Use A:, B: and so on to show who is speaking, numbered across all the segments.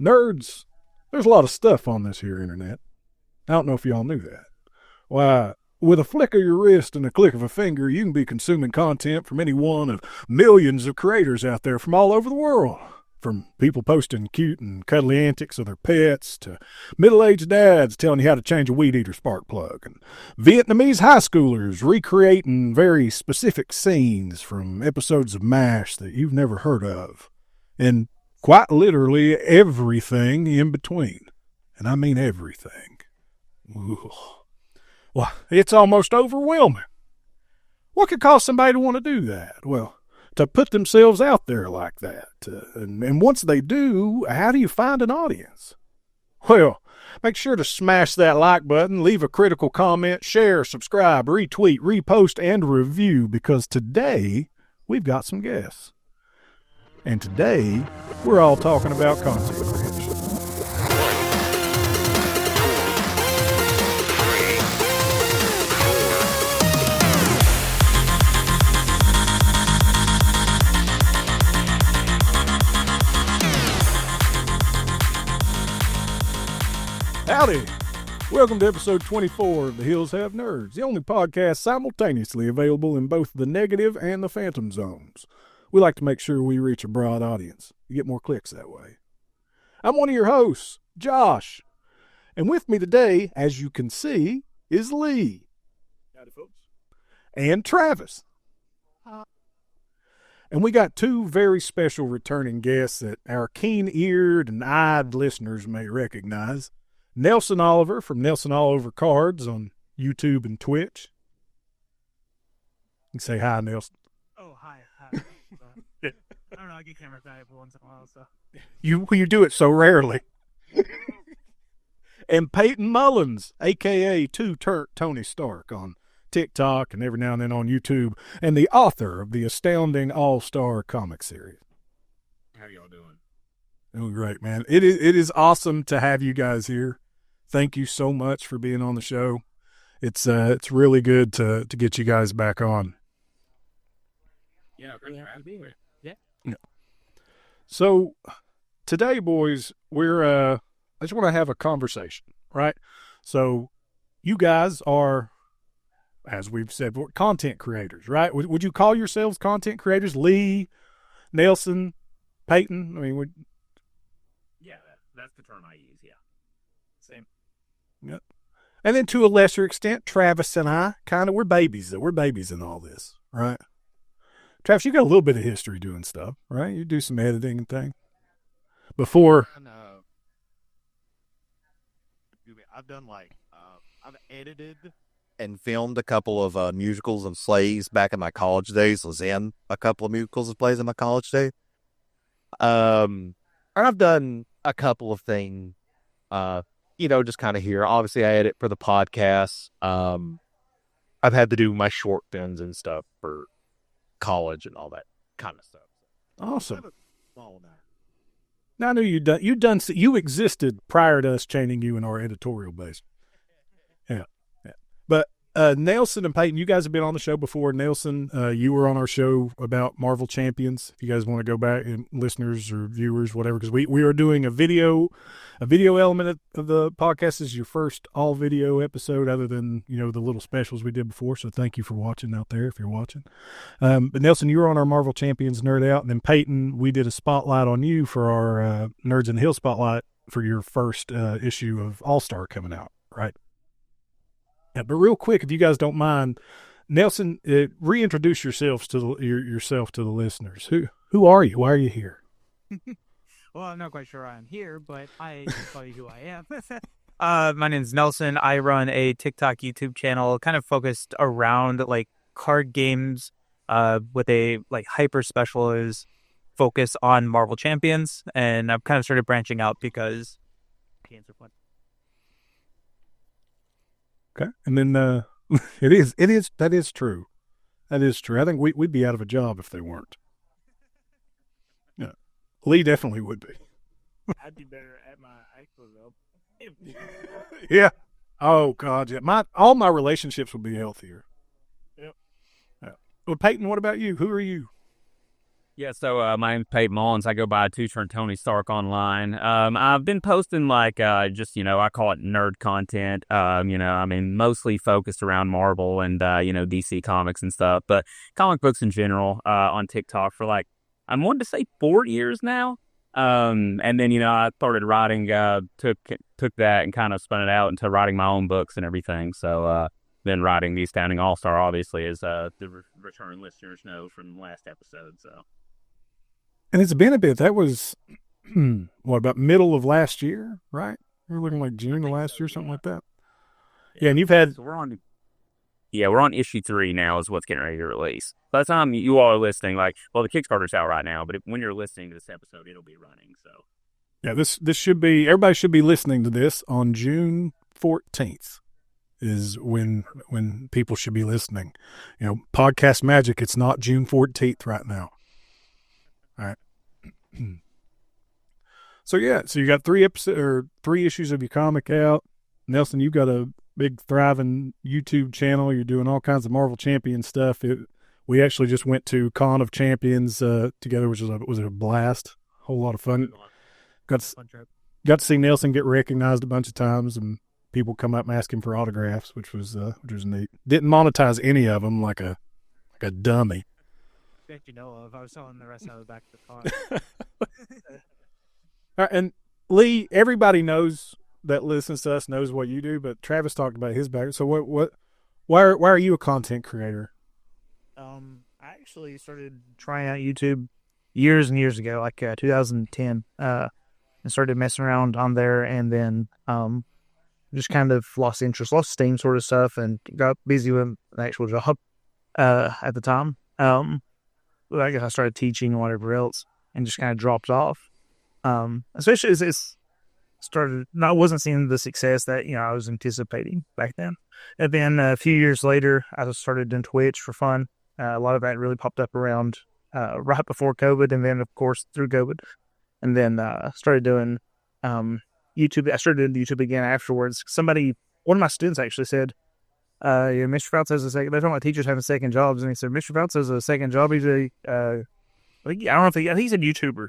A: Nerds, there's a lot of stuff on this here internet. I don't know if y'all knew that. Why, with a flick of your wrist and a click of a finger, you can be consuming content from any one of millions of creators out there from all over the world. From people posting cute and cuddly antics of their pets to middle-aged dads telling you how to change a weed eater spark plug, and Vietnamese high schoolers recreating very specific scenes from episodes of MASH that you've never heard of, and quite literally everything in between. And I mean everything. Ooh. Well, it's almost overwhelming. What could cause somebody to want to do that? Well, to put themselves out there like that. And once they do, how do you find an audience? Well, make sure to smash that like button, leave a critical comment, share, subscribe, retweet, repost, and review, because today we've got some guests. And today we're all talking about content creation. Howdy! Welcome to episode 24 of The Hills Have Nerds, the only podcast simultaneously available in both the negative and the phantom zones. We like to make sure we reach a broad audience. You get more clicks that way. I'm one of your hosts, Josh. And with me today, as you can see, is Lee.
B: Howdy, folks.
A: And Travis. And we got two very special returning guests that our keen-eared and eyed listeners may recognize. Nelson Oliver from NelsonAllOverCards on YouTube and Twitch. You can say hi, Nelson.
B: Oh, hi. I don't know, I get camera shy every once in a while, so.
A: You do it so rarely. And Payton Mullins, a.k.a. TwoTurntTonyStark on TikTok and every now and then on YouTube, and the author of the astounding all-star comic series.
B: How y'all doing?
A: Doing great, man. It is awesome to have you guys here. Thank you so much for being on the show. It's really good to get you guys back on.
B: Yeah, really happy to be here.
A: Yeah. So today, boys, I just want to have a conversation, right? So you guys are, as we've said, content creators, right? Would you call yourselves content creators? Lee, Nelson, Payton? I mean,
B: yeah, that's the term I use, yeah. Same.
A: Yep. And then to a lesser extent, Travis and I, we're babies, though. We're babies in all this, right? Travis, you got a little bit of history doing stuff, right? You do some editing and things. Before.
C: I've done I've edited and filmed a couple of musicals and plays back in my college days. Was in a couple of musicals and plays in my college days. And I've done a couple of things, just kind of here. Obviously, I edit for the podcast. I've had to do my short films and stuff for college and all that kind of stuff.
A: Awesome. Now I knew you existed prior to us chaining you in our editorial base. Yeah. But Nelson and Payton, you guys have been on the show before. Nelson, you were on our show about Marvel Champions. If you guys want to go back, and listeners or viewers, whatever, because we are doing a video element of the podcast. This is your first all video episode, other than the little specials we did before. So thank you for watching out there if you're watching. But Nelson, you were on our Marvel Champions Nerd Out, and then Payton, we did a spotlight on you for our Nerds in the Hill spotlight for your first issue of All Star coming out, right? Yeah, but real quick, if you guys don't mind, Nelson, reintroduce yourself to the listeners. Who are you? Why are you here?
B: Well, I'm not quite sure why I'm here, but I can tell you who I am. My name's Nelson. I run a TikTok, YouTube channel, kind of focused around card games, with a hyper specialized focus on Marvel Champions, and I've kind of started branching out because games are fun.
A: Okay, and then that is true. That is true. I think we'd be out of a job if they weren't. Yeah, Lee definitely would be.
B: I'd be better at my actual job.
A: Yeah. Oh God, yeah. All my relationships would be healthier.
B: Yep.
A: Yeah. Well, Payton, what about you? Who are you?
D: Yeah, so my name's Payton Mullins. I go by TwoTurntTonyStark online. I've been posting just I call it nerd content. Mostly focused around Marvel and DC comics and stuff, but comic books in general on TikTok for I'm wanting to say 4 years now. And then I started writing, took that and kind of spun it out into writing my own books and everything. So then writing the Astounding All-Star, obviously, as the return listeners know from the last episode. So.
A: And it's been a bit. That was, about middle of last year, right? We were looking like June of last year, something like that. Yeah, and you've had...
D: So we're on issue 3 now is what's getting ready to release. By the time you all are listening, the Kickstarter's out right now, but when you're listening to this episode, it'll be running, so...
A: Yeah, this should be... Everybody should be listening to this on June 14th is when people should be listening. Podcast magic, it's not June 14th right now. All right. So you got 3 issues of your comic out. Nelson, you've got a big thriving YouTube channel. You're doing all kinds of Marvel Champion stuff. We actually just went to Con of Champions together, which was a blast. A whole lot of fun. Got to see Nelson get recognized a bunch of times, and people come up and ask him for autographs, which was neat. Didn't monetize any of them like a dummy.
B: That you know of. I was selling the rest out of the back of the car.
A: All right, and Lee, everybody knows that listens to us knows what you do, but Travis talked about his background. So why are you a content creator?
B: I actually started trying out YouTube years and years ago, 2010, and started messing around on there, and then just kind of lost interest, lost steam sort of stuff, and got busy with an actual job at the time. I guess I started teaching and whatever else, and just kind of dropped off. Especially as it's started, I wasn't seeing the success that I was anticipating back then. And then a few years later, I started doing Twitch for fun. A lot of that really popped up around right before COVID, and then of course through COVID. And then started doing YouTube. I started doing YouTube again afterwards. One of my students actually said, Mr. Fouts has a second. They're talking about teachers having second jobs, and he said, Mr. Fouts has a second job. He's I think he's a YouTuber.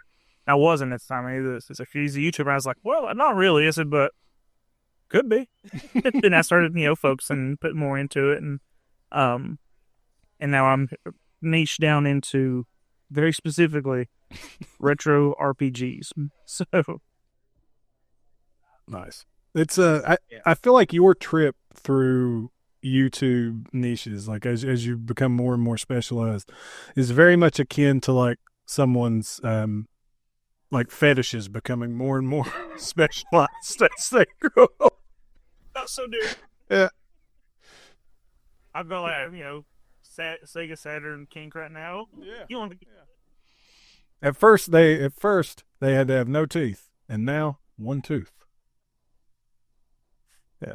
B: I wasn't at the time. He's a YouTuber. I was like, well, not really. I said, but could be. Then I started, focusing, putting more into it, and now I'm niched down into very specifically retro RPGs. So
A: nice. It's I feel like your trip through YouTube niches, as you become more and more specialized, is very much akin to someone's fetishes becoming more and more specialized as they grow up.
B: Not so new.
A: Yeah.
B: I've got Sega Saturn King right now.
A: Yeah.
B: You want to?
A: Yeah. At first they had to have no teeth, and now one tooth. Yeah.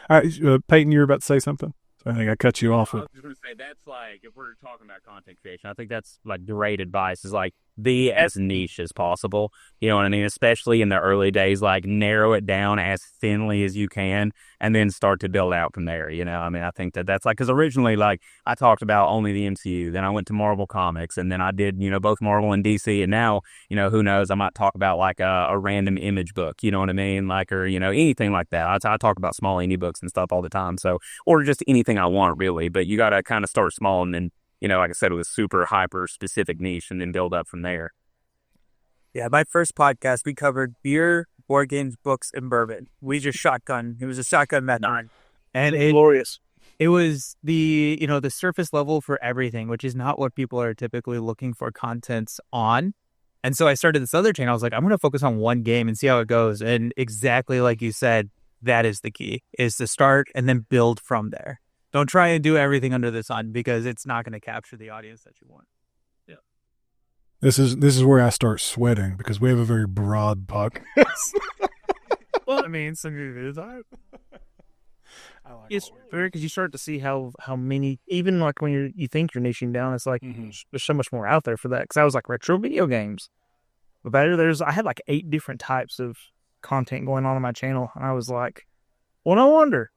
A: All right, Peyton, you were about to say something. So I think I cut you off.
D: I was just going to say, that's if we're talking about content creation, I think that's great advice is be as niche as possible. You know what I mean? Especially in the early days, narrow it down as thinly as you can and then start to build out from there. I think that's because originally, I talked about only the MCU, then I went to Marvel Comics, and then I did, both Marvel and DC. And now, who knows, I might talk about a random image book, you know what I mean? Or, anything like that. I talk about small indie books and stuff all the time. So, or just anything I want really, but you got to kind of start small and then, like I said, with a super hyper specific niche and then build up from there.
B: Yeah, my first podcast, we covered beer, board games, books, and bourbon. We just shotgun. It was a shotgun method. And glorious. It was the surface level for everything, which is not what people are typically looking for contents on. And so I started this other channel. I was like, I'm going to focus on one game and see how it goes. And exactly like you said, that is the key, is to start and then build from there. Don't try and do everything under the sun because it's not going to capture the audience that you want. Yeah.
A: This is where I start sweating because we have a very broad podcast.
B: Well, some of it is hard. It's fair because you start to see how many, even when you think you're niching down, it's there's so much more out there for that. Because I was retro video games, but I had 8 different types of content going on my channel, and I was like, well, no wonder.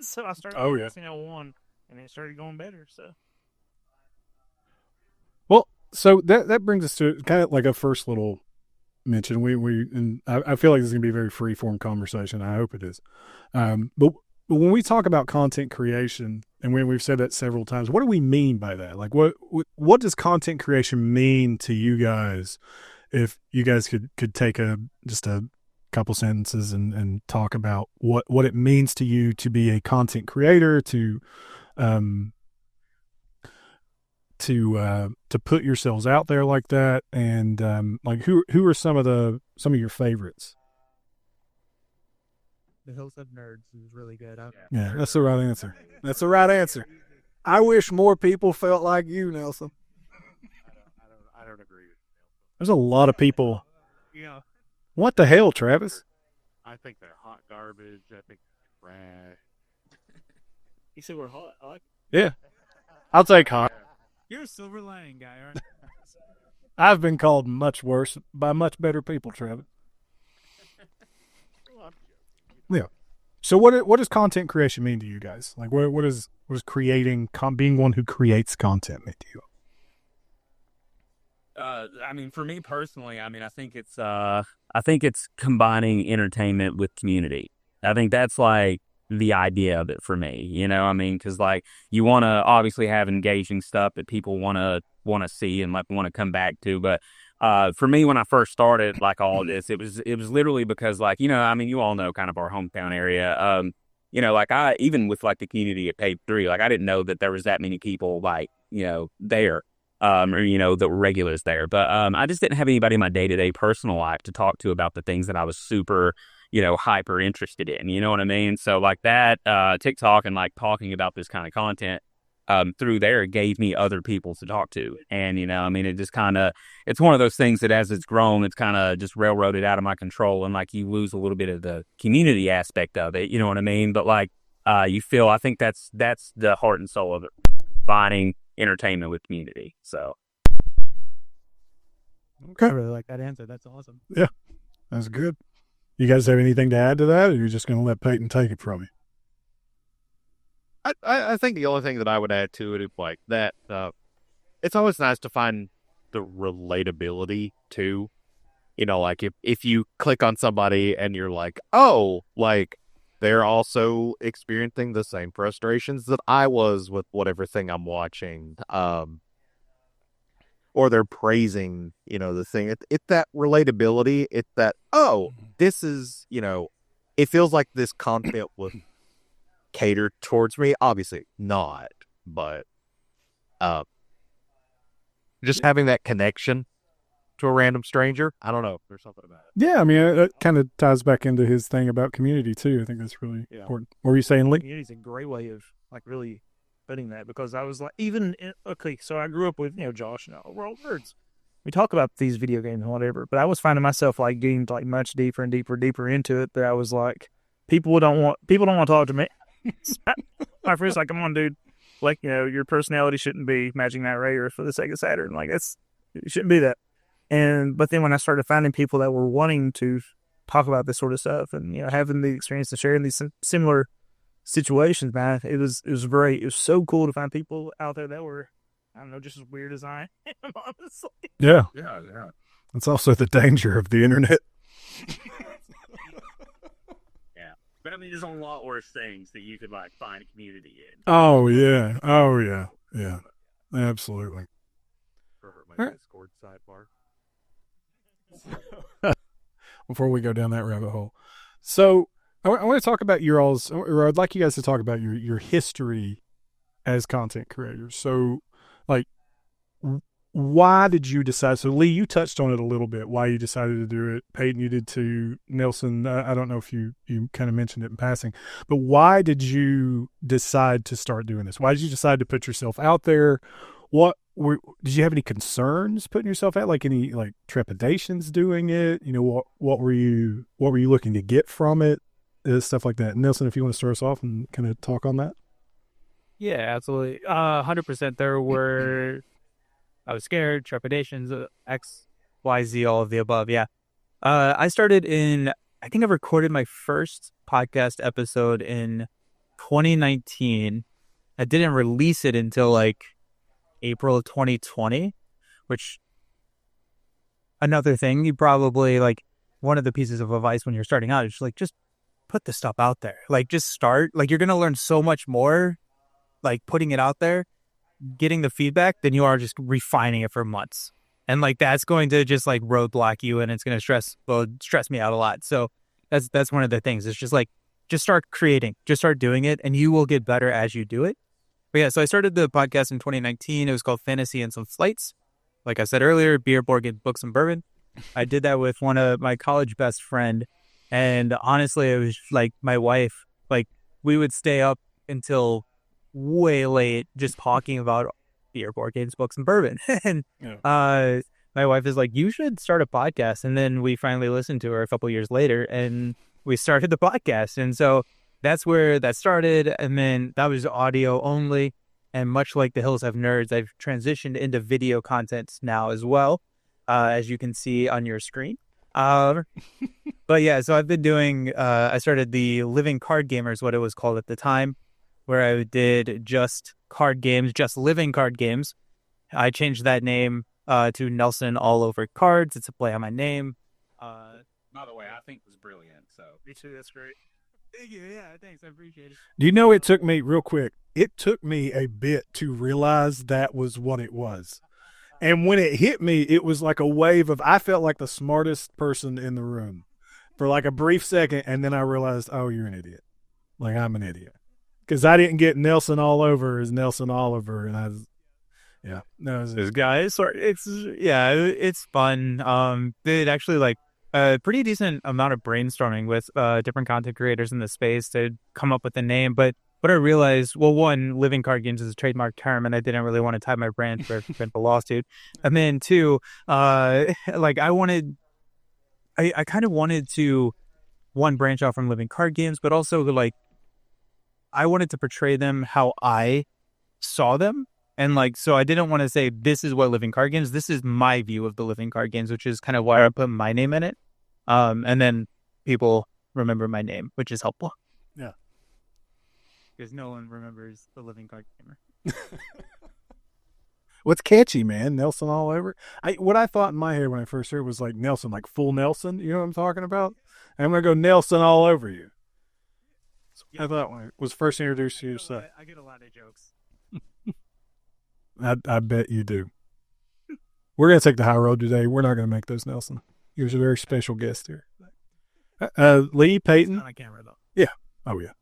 B: So I started focusing on one, and it started going better. So,
A: well, So that brings us to kind of like a first little mention. And I feel like this is gonna be a very free form conversation. I hope it is. But when we talk about content creation, and when we've said that several times, what do we mean by that? Like, what does content creation mean to you guys? If you guys could take just a couple sentences and talk about what it means to you to be a content creator, to put yourselves out there like that, and like who are some of your favorites?
B: The Hills of Nerds is really good.
A: Yeah, that's the right answer. That's the right answer. I wish more people felt like you, Nelson.
C: I don't agree.
A: There's a lot of people.
B: Yeah.
A: What the hell, Travis?
C: I think they're hot garbage. I think they're trash.
B: You said we're hot. I like
A: Yeah, I'll take hot.
B: You're a silver lining guy, aren't you?
A: I've been called much worse by much better people, Travis. Yeah. So what does content creation mean to you guys? Like what is creating being one who creates content mean to you?
D: I mean, for me personally, I mean, I think it's combining entertainment with community. I think that's like the idea of it for me, you know. I mean, because like you want to obviously have engaging stuff that people want to see and like want to come back to, but for me, when I first started like all this, it was literally because like, you know, I mean, you all know kind of our hometown area. You know, like even with like the community at Page 3, like I didn't know that there was that many people like, you know, there. Or, you know, that were regulars there. But I just didn't have anybody in my day-to-day personal life to talk to about the things that I was super, you know, hyper interested in. You know what I mean? So like that TikTok and like talking about this kind of content through there gave me other people to talk to. And, you know, I mean, it just kind of, it's one of those things that as it's grown, it's kind of just railroaded out of my control. And like you lose a little bit of the community aspect of it. You know what I mean? But like you feel, I think that's the heart and soul of it. Finding entertainment with community. So
A: okay,
B: I really like that answer. That's awesome.
A: Yeah, that's good. You guys have anything to add to that, or you're just going to let Peyton take it from you?
C: I think the only thing that I would add to it is like that. It's always nice to find the relatability too. You know, like if you click on somebody and you're like, oh, like they're also experiencing the same frustrations that I was with whatever thing I'm watching. Or they're praising, you know, the thing. It's that relatability. It's that, oh, this is, you know, it feels like this content was catered towards me. Obviously not, but just having that connection to a random stranger. I don't know. There's something about it.
A: Yeah, I mean, it kind of ties back into his thing about community too. I think that's really important. What were you saying, Lee?
E: Community's a great way of like really putting that, because I was like, okay, so I grew up with, you know, Josh and we're all nerds. We talk about these video games and whatever, but I was finding myself like getting like much deeper and deeper into it. But I was like, people don't want to talk to me. My friend's like, come on, dude. Like, you know, your personality shouldn't be matching that Raider for the Sega Saturn. Like it shouldn't be that. But then when I started finding people that were wanting to talk about this sort of stuff and, you know, having the experience and sharing these similar situations, man, it was so cool to find people out there that were, I don't know, just as weird as I am, honestly.
A: Yeah.
C: Yeah.
A: That's also the danger of the internet.
D: yeah, but I mean, there's a lot worse things that you could like find a community in.
A: Oh yeah, yeah, absolutely.
C: My Discord sidebar.
A: Before we go down that rabbit hole, so I want to talk about or I'd like you guys to talk about your history as content creators. So, like, why did you decide? So, Lee, you touched on it a little bit. Why you decided to do it? Peyton, you did too. Nelson, I don't know if you kind of mentioned it in passing, but why did you decide to start doing this? Why did you decide to put yourself out there? Did you have any concerns putting yourself out? Like any like trepidations doing it? You know, what were you looking to get from it? Stuff like that. Nelson, if you want to start us off and kind of talk on that.
B: Yeah, absolutely. 100%. There were, I was scared, trepidations, X, Y, Z, all of the above. Yeah. I started I think I recorded my first podcast episode in 2019. I didn't release it until like April of 2020, which another thing you probably like, one of the pieces of advice when you're starting out is like, just put the stuff out there. Like, just start. Like, you're going to learn so much more, like, putting it out there, getting the feedback, than you are just refining it for months. And, like, that's going to just, like, roadblock you, and it's going to stress me out a lot. So that's one of the things. It's just, like, just start creating. Just start doing it, and you will get better as you do it. But, yeah, so I started the podcast in 2019. It was called Fantasy and Some Flights. Like I said earlier, beer, board games, books, and bourbon. I did that with one of my college best friend. And honestly, it was like my wife, like we would stay up until way late just talking about beer, board games, books, and bourbon. And my wife is like, you should start a podcast. And then we finally listened to her a couple years later and we started the podcast. And so that's where that started. And then that was audio only. And much like the Hills Have Nerds, I've transitioned into video content now as well, as you can see on your screen. But yeah, so I've been doing, I started the Living Card Gamers, what it was called at the time, where I did just card games, just living card games. I changed that name to NelsonAllOverCards. It's a play on my name.
D: By the way, I think it was brilliant. So
E: Me too. That's great.
B: Thank you. Yeah, thanks. I appreciate it.
A: Do you know it took me, real quick, it took me a bit to realize that was what it was. And when it hit me, it was like a wave of, I felt like the smartest person in the room for like a brief second. And then I realized, oh, you're an idiot. Like, I'm an idiot. Because I didn't get Nelson all over as Nelson Oliver. And I was, yeah. No,
B: This guy, it's fun. Did actually like a pretty decent amount of brainstorming with different content creators in the space to come up with a name. But what I realized, well, one, living card games is a trademark term, and I didn't really want to tie my brand to a lawsuit. And then two, like I kind of wanted to, one, branch off from living card games, but also like I wanted to portray them how I saw them. And like, so I didn't want to say, this is what living card games, this is my view of the living card games, which is kind of why I put my name in it. And then people remember my name, which is helpful.
A: Yeah.
B: Because no one remembers the living card gamer.
A: What's catchy, man? Nelson all over. What I thought in my head when I first heard it was like Nelson, like full Nelson. You know what I'm talking about? I'm going to go Nelson all over you. I thought when I was first introduced to you. So
B: I get a lot of jokes.
A: I bet you do. We're going to take the high road today. We're not going to make those Nelson. You're a very special guest here. Lee Payton.
B: Not on camera, though.
A: Yeah. Oh, yeah.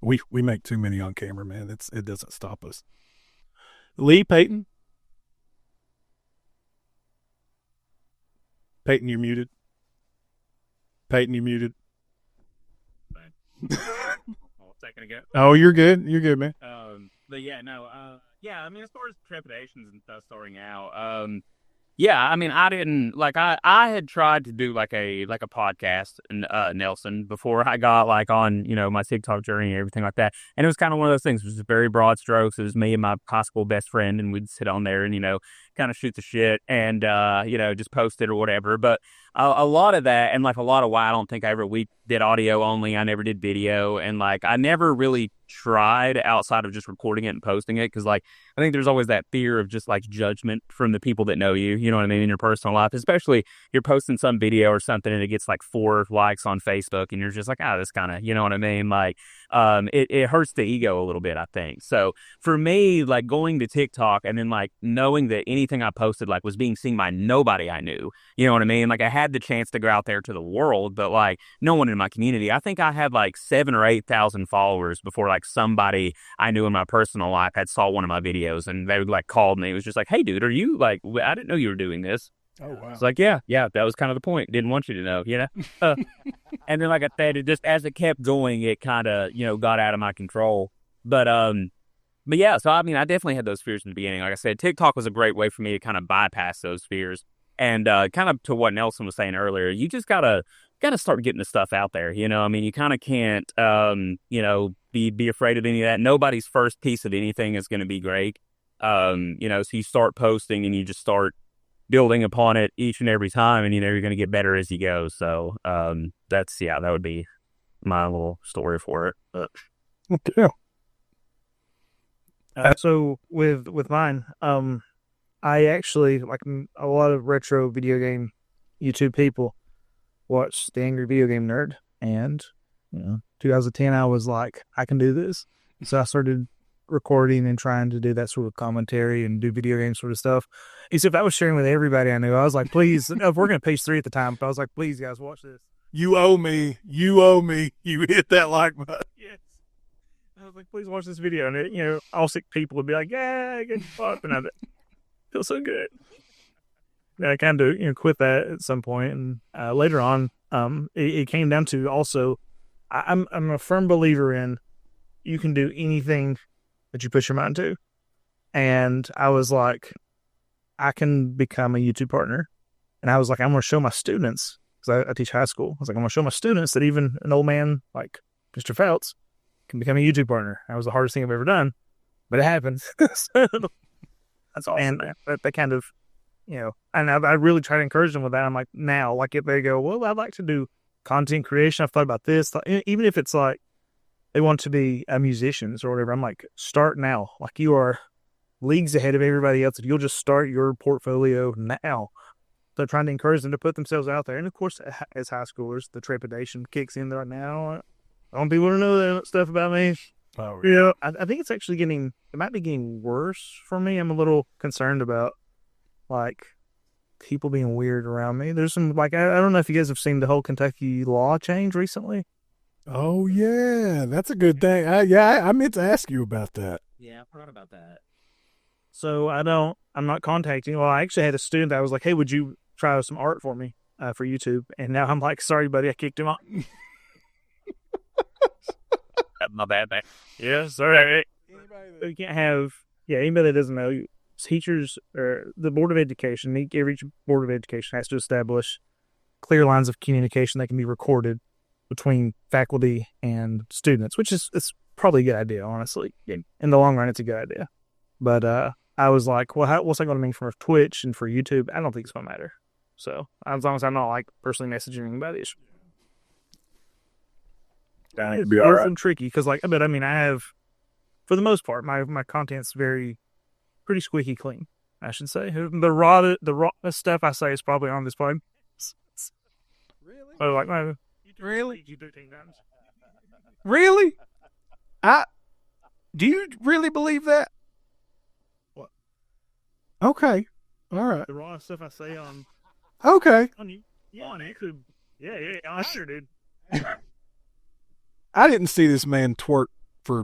A: We make too many on camera, man. It doesn't stop us. Lee Payton. Payton, you're muted. Payton, you're muted.
D: Second ago.
A: Oh, you're good. You're good, man.
D: But yeah, no, yeah, I mean, as far as trepidations and stuff starting out, yeah, I mean, I didn't, like, I had tried to do, like a podcast, Nelson, before I got, like, on, you know, my TikTok journey and everything like that, and it was kind of one of those things. It was very broad strokes. It was me and my high school best friend, and we'd sit on there and, you know, kind of shoot the shit and, you know, just post it or whatever, but a lot of that, and, like, a lot of why I don't think we did audio only. I never did video, and, like, I never really tried outside of just recording it and posting it, because, like, I think there's always that fear of just, like, judgment from the people that know you know what I mean, in your personal life, especially you're posting some video or something and it gets, like, 4 likes on Facebook, and you're just like, this kind of, you know what I mean, like, it hurts the ego a little bit, I think. So, for me, like, going to TikTok and then, like, knowing that anything I posted, like, was being seen by nobody I knew, you know what I mean, like, I had the chance to go out there to the world, but, like, no one in my community. I think I had, like, 7,000 or 8,000 followers before, like, somebody I knew in my personal life had saw one of my videos, and they would, like, called me. It was just like, hey, dude, are you, like, I didn't know you were doing this.
A: Oh, wow.
D: It's like, yeah, that was kind of the point. Didn't want you to know, you know? And then, like I said, it just, as it kept going, it kind of, you know, got out of my control. But yeah, so, I mean, I definitely had those fears in the beginning. Like I said, TikTok was a great way for me to kind of bypass those fears. And kind of to what Nelson was saying earlier, you just gotta start getting the stuff out there. You know, I mean, you kind of can't, you know, be afraid of any of that. Nobody's first piece of anything is going to be great. You know, so you start posting and you just start building upon it each and every time, and, you know, you're going to get better as you go. So that would be my little story for it. But.
A: Okay.
E: So with mine, I actually, like a lot of retro video game YouTube people, watched The Angry Video Game Nerd. And, 2010, I was like, I can do this. So I started recording and trying to do that sort of commentary and do video game sort of stuff. Except I was sharing with everybody I knew. I was like, please, we're going to page 3 at the time, but I was like, please, guys, watch this.
A: You owe me. You owe me. You hit that like button.
E: Yes. I was like, please watch this video. And, all sick people would be like, yeah, get fucked. And I feel so good. And I kind of, quit that at some point. And later on, it came down to also, I'm a firm believer in you can do anything that you push your mind to. And I was like, I can become a YouTube partner. And I was like, I'm going to show my students, because I teach high school. I was like, I'm going to show my students that even an old man like Mr. Feltz can become a YouTube partner. That was the hardest thing I've ever done, but it happened. So, that's awesome. And that kind of, and I really try to encourage them with that. I'm like, now, like if they go, well, I'd like to do content creation. I've thought about this. Even if it's like they want to be musicians or whatever, I'm like, start now. Like you are leagues ahead of everybody else. If you'll just start your portfolio now. So trying to encourage them to put themselves out there. And of course, as high schoolers, the trepidation kicks in right now. I want people to know that stuff about me.
A: Oh, yeah.
E: Yeah, I think it's actually it might be getting worse for me. I'm a little concerned about, like, people being weird around me. There's some, like, I don't know if you guys have seen the whole Kentucky law change recently.
A: Oh, yeah. That's a good thing. I meant to ask you about that.
D: Yeah, I forgot about that.
E: So I'm not contacting. Well, I actually had a student that was like, hey, would you try some art for me for YouTube? And now I'm like, sorry, buddy, I kicked him off.
D: My bad, man.
E: Yeah, sorry. You can't have, anybody that doesn't know, teachers or the Board of Education, every Board of Education has to establish clear lines of communication that can be recorded between faculty and students, which is it's probably a good idea, honestly. In the long run, it's a good idea. But I was like, well, what's that going to mean for Twitch and for YouTube? I don't think it's going to matter. So as long as I'm not like personally messaging anybody, it's
A: be all right.
E: Tricky because, like, I have, for the most part, my content's pretty squeaky clean, I should say. The raw stuff I say is probably on this podcast.
A: Really?
E: So, like,
A: really?
E: You 13 times.
A: Really? Do you really believe that?
E: What?
A: Okay. All right.
E: The raw stuff I say on.
A: Okay.
E: On you. Yeah, on YouTube. Yeah, I sure did.
A: I didn't see this man twerk for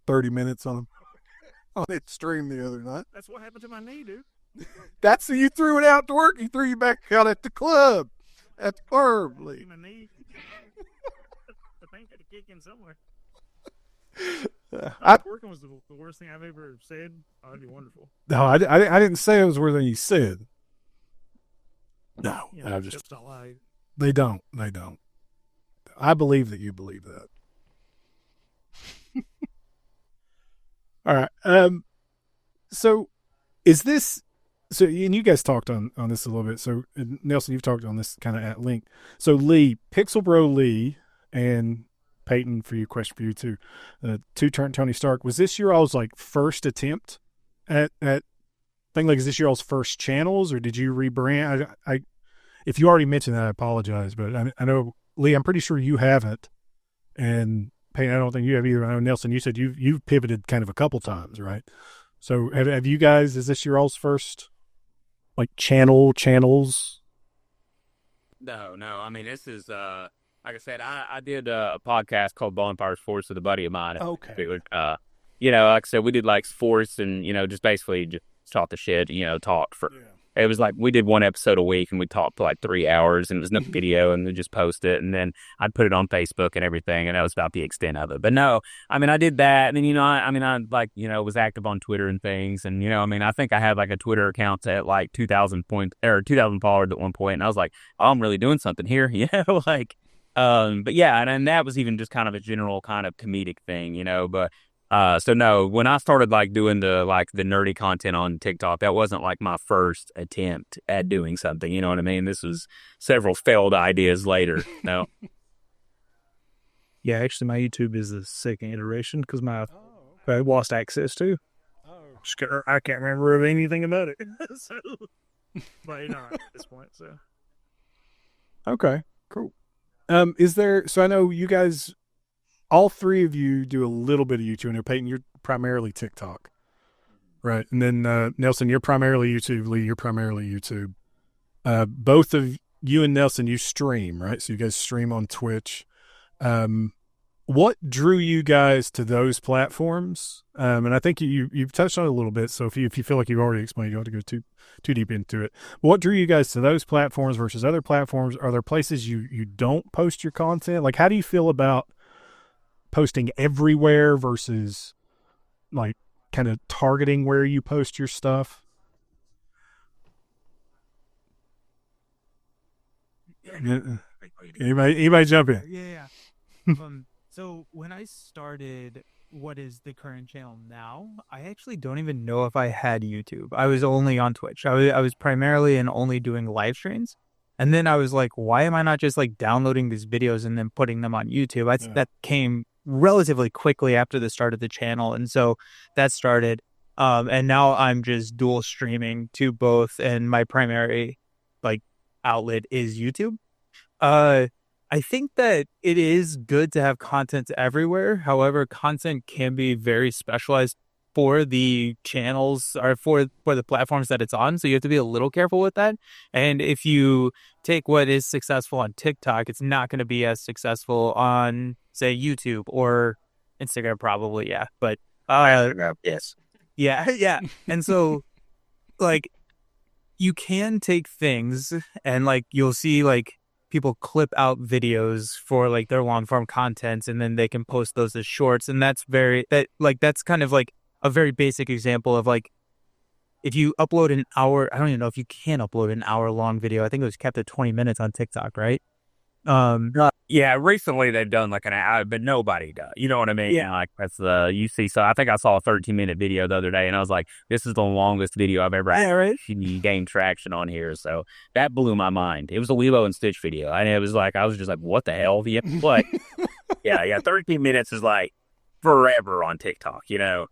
A: 30 minutes on its stream the other night.
E: That's what happened to my knee, dude.
A: That's you threw it out to work. He threw you back out at the club, at the club league.
E: My knee. The thing had to kick in somewhere. Twerking was the worst thing I've ever said. Oh, that'd be wonderful.
A: No, I didn't say it was worse than you said. No, I just. They don't. I believe that you believe that. All right. So is this, and you guys talked on this a little bit. So Nelson, you've talked on this kind of at length. So Lee, Pixel Bro Lee, and Payton, question for you too. TwoTurntTonyStark, was this your all's like first attempt at thing? Like, is this your all's first channels, or did you rebrand? I if you already mentioned that, I apologize, but I know Lee, I'm pretty sure you haven't, and Payton, I don't think you have either. I know Nelson, you said you've pivoted kind of a couple times, right? So have you guys? Is this your all's first like channels?
D: No. I mean, this is like I said, I did a podcast called Bonfire Sports with a buddy of mine.
A: Okay.
D: Like I said, we did like sports and just basically just talk the shit. Talk for. Yeah. It was like we did one episode a week and we talked for like 3 hours and it was no video and we just post it and then I'd put it on Facebook and everything and that was about the extent of it. But no, I mean, I did that and then, I was active on Twitter and things and, I think I had like a Twitter account at like 2,000 followers at one point and I was like, oh, I'm really doing something here, but yeah, and that was even just kind of a general kind of comedic thing, but so no, when I started like doing the nerdy content on TikTok, that wasn't like my first attempt at doing something. You know what I mean? This was several failed ideas later. No.
E: Yeah, actually, my YouTube is the second iteration because I lost access to. I can't remember of anything about it. So, but not at this point. So,
A: Okay, cool. Is there? So I know you guys, all three of you, do a little bit of YouTube. And Peyton, you're primarily TikTok, right? And then Nelson, you're primarily YouTube. Lee, you're primarily YouTube. Both of you and Nelson, you stream, right? So you guys stream on Twitch. What drew you guys to those platforms? And I think you've touched on it a little bit. So if you feel like you've already explained, you don't have to go too deep into it. What drew you guys to those platforms versus other platforms? Are there places you don't post your content? Like, how do you feel about posting everywhere versus like kind of targeting where you post your stuff? Anybody jump in?
B: Yeah. So when I started what is the current channel now, I actually don't even know if I had YouTube. I was only on Twitch. I was primarily and only doing live streams. And then I was like, why am I not just like downloading these videos and then putting them on YouTube? That came relatively quickly after the start of the channel. And so that started. And now I'm just dual streaming to both. And my primary like outlet is YouTube. I think that it is good to have content everywhere. However, content can be very specialized for the channels or for the platforms that it's on. So you have to be a little careful with that. And if you take what is successful on TikTok, it's not going to be as successful on, say, YouTube or Instagram, probably. Yeah. But yes. Yeah. And so like you can take things and like you'll see like people clip out videos for like their long form content and then they can post those as shorts. And that's kind of like a very basic example of like, if you upload an hour, I don't even know if you can upload an hour long video. I think it was kept at 20 minutes on TikTok, right?
D: Yeah, recently they've done like an hour, but nobody does. You know what I mean?
B: Yeah.
D: Like that's you see. So I think I saw a 13-minute video the other day, and I was like, "This is the longest video I've ever gained traction on here." So that blew my mind. It was a Lilo and Stitch video, and it was like I was just like, "What the hell?" But yeah, 13 minutes is like forever on TikTok, you know?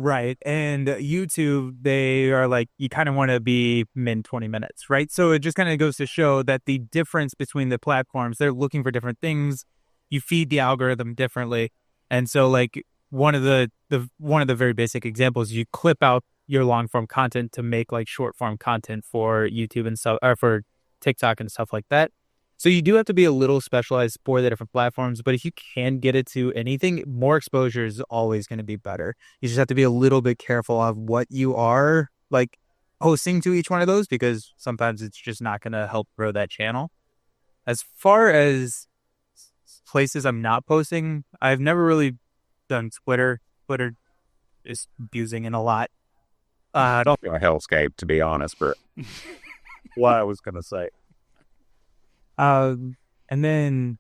B: Right. And YouTube, they are like, you kind of want to be min 20 minutes, right? So it just kind of goes to show that the difference between the platforms, they're looking for different things. You feed the algorithm differently. And so like one of the very basic examples, you clip out your long form content to make like short form content for YouTube and stuff, or for TikTok and stuff like that. So you do have to be a little specialized for the different platforms, but if you can get it to anything, more exposure is always going to be better. You just have to be a little bit careful of what you are like posting to each one of those, because sometimes it's just not going to help grow that channel. As far as places I'm not posting, I've never really done Twitter. Twitter is abusing in a lot.
D: I don't feel a hellscape, to be honest, but what I was going to say.
B: And then,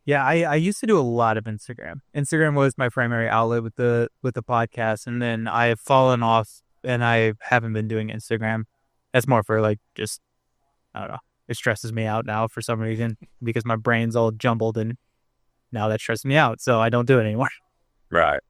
B: yeah, I used to do a lot of Instagram. Instagram was my primary outlet with the podcast. And then I have fallen off and I haven't been doing Instagram. That's more for like, just, I don't know. It stresses me out now for some reason because my brain's all jumbled and now that stresses me out. So I don't do it anymore.
D: Right.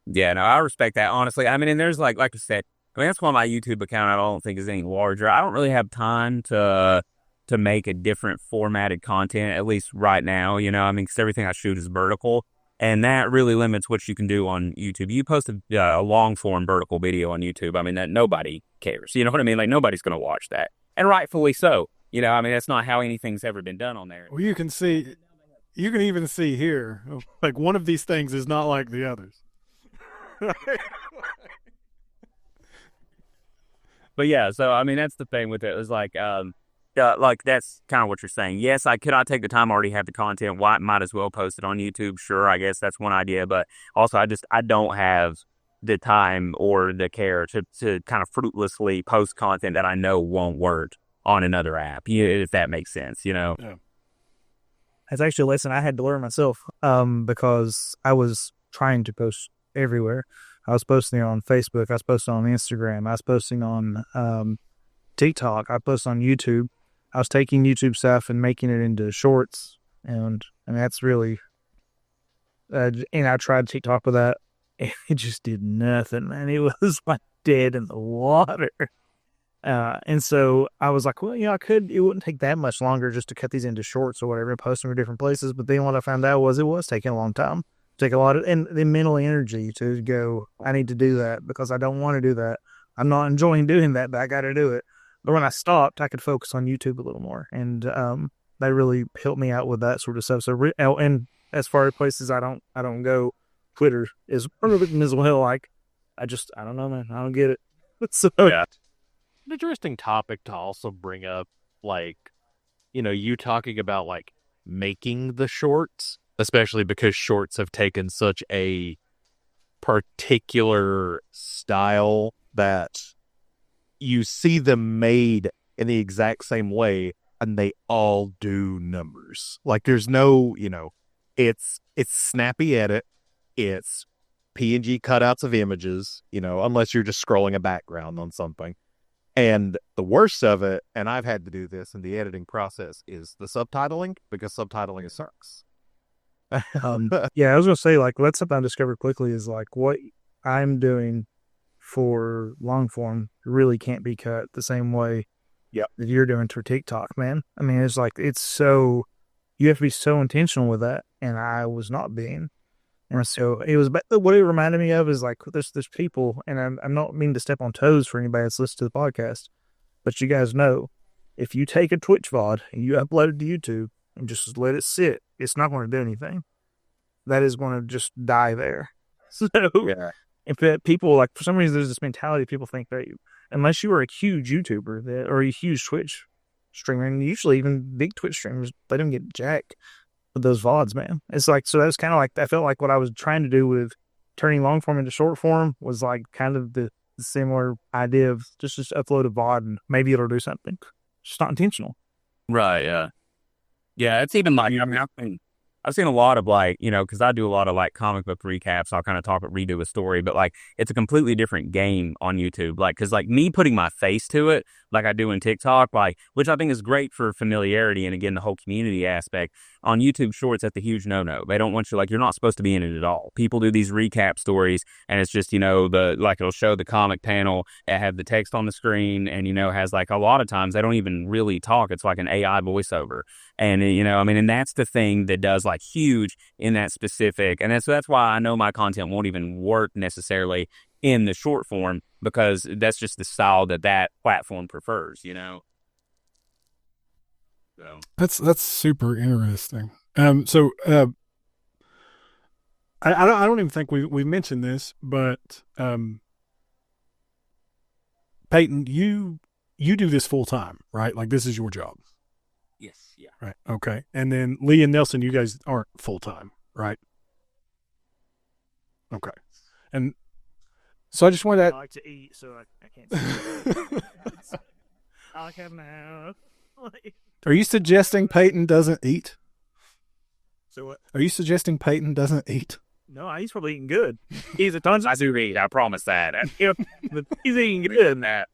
D: Yeah, no, I respect that, honestly. I mean, and there's like I said, I mean, that's why my YouTube account I don't think is any larger. I don't really have time to make a different formatted content, at least right now, you know. I mean, because everything I shoot is vertical, and that really limits what you can do on YouTube. You post a long-form vertical video on YouTube, I mean, that nobody cares. You know what I mean? Like, nobody's going to watch that, and rightfully so. You know, I mean, that's not how anything's ever been done on there.
A: Well, you can even see here, like one of these things is not like the others.
D: But yeah, so I mean, that's the thing with it. It's like that's kind of what you're saying. Yes, I could not take the time. I already have the content. Why might as well post it on YouTube? Sure, I guess that's one idea. But also, I don't have the time or the care to kind of fruitlessly post content that I know won't work on another app. If that makes sense, you know.
A: Yeah.
E: That's actually a lesson I had to learn myself. Because I was trying to post everywhere. I was posting on Facebook. I was posting on Instagram. I was posting on TikTok. I posted on YouTube. I was taking YouTube stuff and making it into shorts. And I mean, that's really, and I tried TikTok with that. and it just did nothing, man. It was like dead in the water. And so I was like, well, it wouldn't take that much longer just to cut these into shorts or whatever and post them in different places. But then what I found out was it was taking a long time, take a lot of, and the mental energy to go, I need to do that because I don't want to do that. I'm not enjoying doing that, but I got to do it. But when I stopped, I could focus on YouTube a little more. And, they really helped me out with that sort of stuff. So, and as far as places I don't go, Twitter is part of it as well. Like, I don't know, man. I don't get it. So,
F: yeah. An interesting topic to also bring up, like, you talking about like making the shorts, especially because shorts have taken such a particular style that you see them made in the exact same way and they all do numbers. Like there's no, it's snappy edit, it's PNG cutouts of images, unless you're just scrolling a background on something. And the worst of it, and I've had to do this in the editing process, is the subtitling, because subtitling sucks.
E: Yeah, I was going to say, like, that's something I discovered quickly is like what I'm doing for long form really can't be cut the same way that you're doing for TikTok, man. I mean, it's like, you have to be so intentional with that. And I was not being. And so it was, what it reminded me of is like, there's people, and I'm not meaning to step on toes for anybody that's listened to the podcast, but you guys know, if you take a Twitch VOD and you upload it to YouTube and just let it sit, it's not going to do anything. That is going to just die there. So, if people, like, for some reason, there's this mentality, people think that unless you are a huge YouTuber or a huge Twitch streamer, and usually even big Twitch streamers, they don't get jack with those VODs, man. It's like, so that was kind of like, I felt like what I was trying to do with turning long form into short form was like kind of the similar idea of just upload a VOD and maybe it'll do something. It's just not intentional.
D: Right, yeah. Yeah, it's even like, I've seen a lot of like, because I do a lot of like comic book recaps. I'll kind of redo a story, but like it's a completely different game on YouTube. Like, because like me putting my face to it, like I do in TikTok, like, which I think is great for familiarity and again, the whole community aspect. On YouTube Shorts, that's a huge no-no. They don't want you, like, you're not supposed to be in it at all. People do these recap stories and it's just, it'll show the comic panel, it have the text on the screen and, has like a lot of times they don't even really talk. It's like an AI voiceover. And, and that's the thing that does like huge in that specific. And that's why I know my content won't even work necessarily in the short form because that's just the style that platform prefers, So.
A: That's super interesting. I don't even think we mentioned this, but Payton, you do this full time, right? Like this is your job.
D: Yes. Yeah.
A: Right. Okay. And then Lee and Nelson, you guys aren't full time, right? Okay. And so I just wanted
E: I
A: to.
E: like to eat, so I can't see. I like having a house.
A: Are you suggesting Payton doesn't eat?
E: So what?
A: Are you suggesting Payton doesn't eat?
E: No, he's probably eating good. He's a tons.
D: I do eat. I promise that.
E: But he's eating good in that.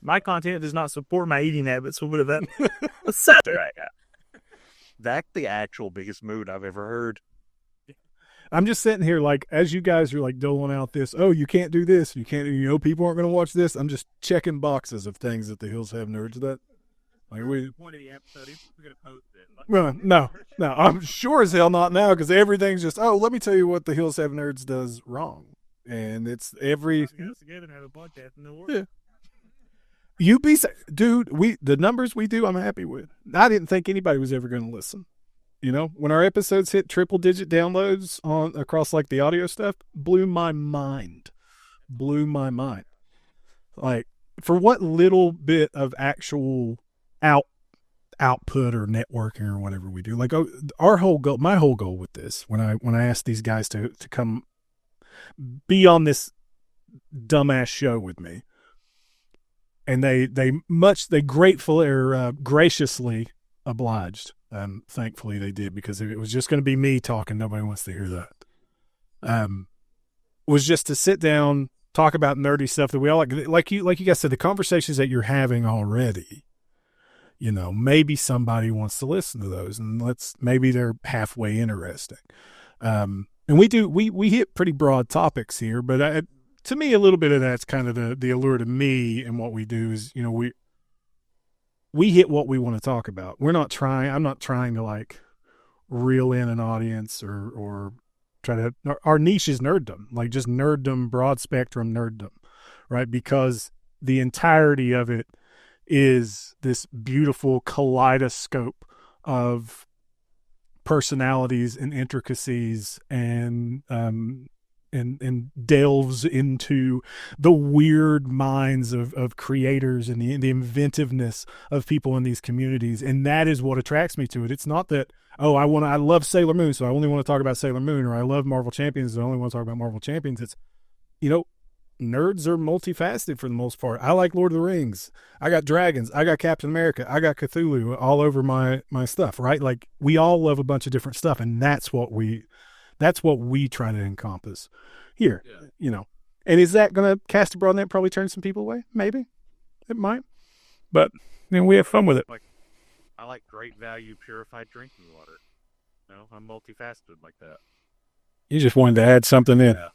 E: My content does not support my eating habits. So what of that?
F: Right. That's the actual biggest mood I've ever heard.
A: I'm just sitting here like, as you guys are like doling out this, oh, you can't do this, you can't, people aren't going to watch this. I'm just checking boxes of things that the Hills Have Nerds that. Like we.
E: Point of the episode, we're going to post it.
A: Well, no, I'm sure as hell not now because everything's just, oh, let me tell you what the Hills Have Nerds does wrong, and it's every.
E: Get us together and have a podcast in the world.
A: Yeah. Dude, the numbers we do, I'm happy with. I didn't think anybody was ever going to listen. When our episodes hit triple digit downloads across like the audio stuff, blew my mind. Like for what little bit of actual output or networking or whatever we do, like my whole goal with this, when I asked these guys to come be on this dumbass show with me, and they gratefully or graciously obliged. Thankfully they did, because if it was just going to be me talking, nobody wants to hear that. Was just to sit down, talk about nerdy stuff that we all like you guys said, the conversations that you're having already, maybe somebody wants to listen to those, and maybe they're halfway interesting. And we hit pretty broad topics here, but to me, a little bit of that's kind of the allure to me, and what we do is, we hit what we want to talk about. I'm not trying to like reel in an audience or try to. Our niche is nerddom, like just nerddom, broad spectrum nerddom, right? Because the entirety of it is this beautiful kaleidoscope of personalities and intricacies, and delves into the weird minds of creators and the inventiveness of people in these communities. And that is what attracts me to it. It's not that, I love Sailor Moon, so I only want to talk about Sailor Moon, or I love Marvel Champions, so I only want to talk about Marvel Champions. It's, nerds are multifaceted for the most part. I like Lord of the Rings. I got dragons. I got Captain America. I got Cthulhu all over my stuff, right? Like, we all love a bunch of different stuff, and that's what we try to encompass here, And is that going to cast a broad net, probably turn some people away? Maybe. It might. But we have fun with it.
F: Like, I like great value purified drinking water. I'm multifaceted like that.
A: You just wanted to add something in.
F: Yeah.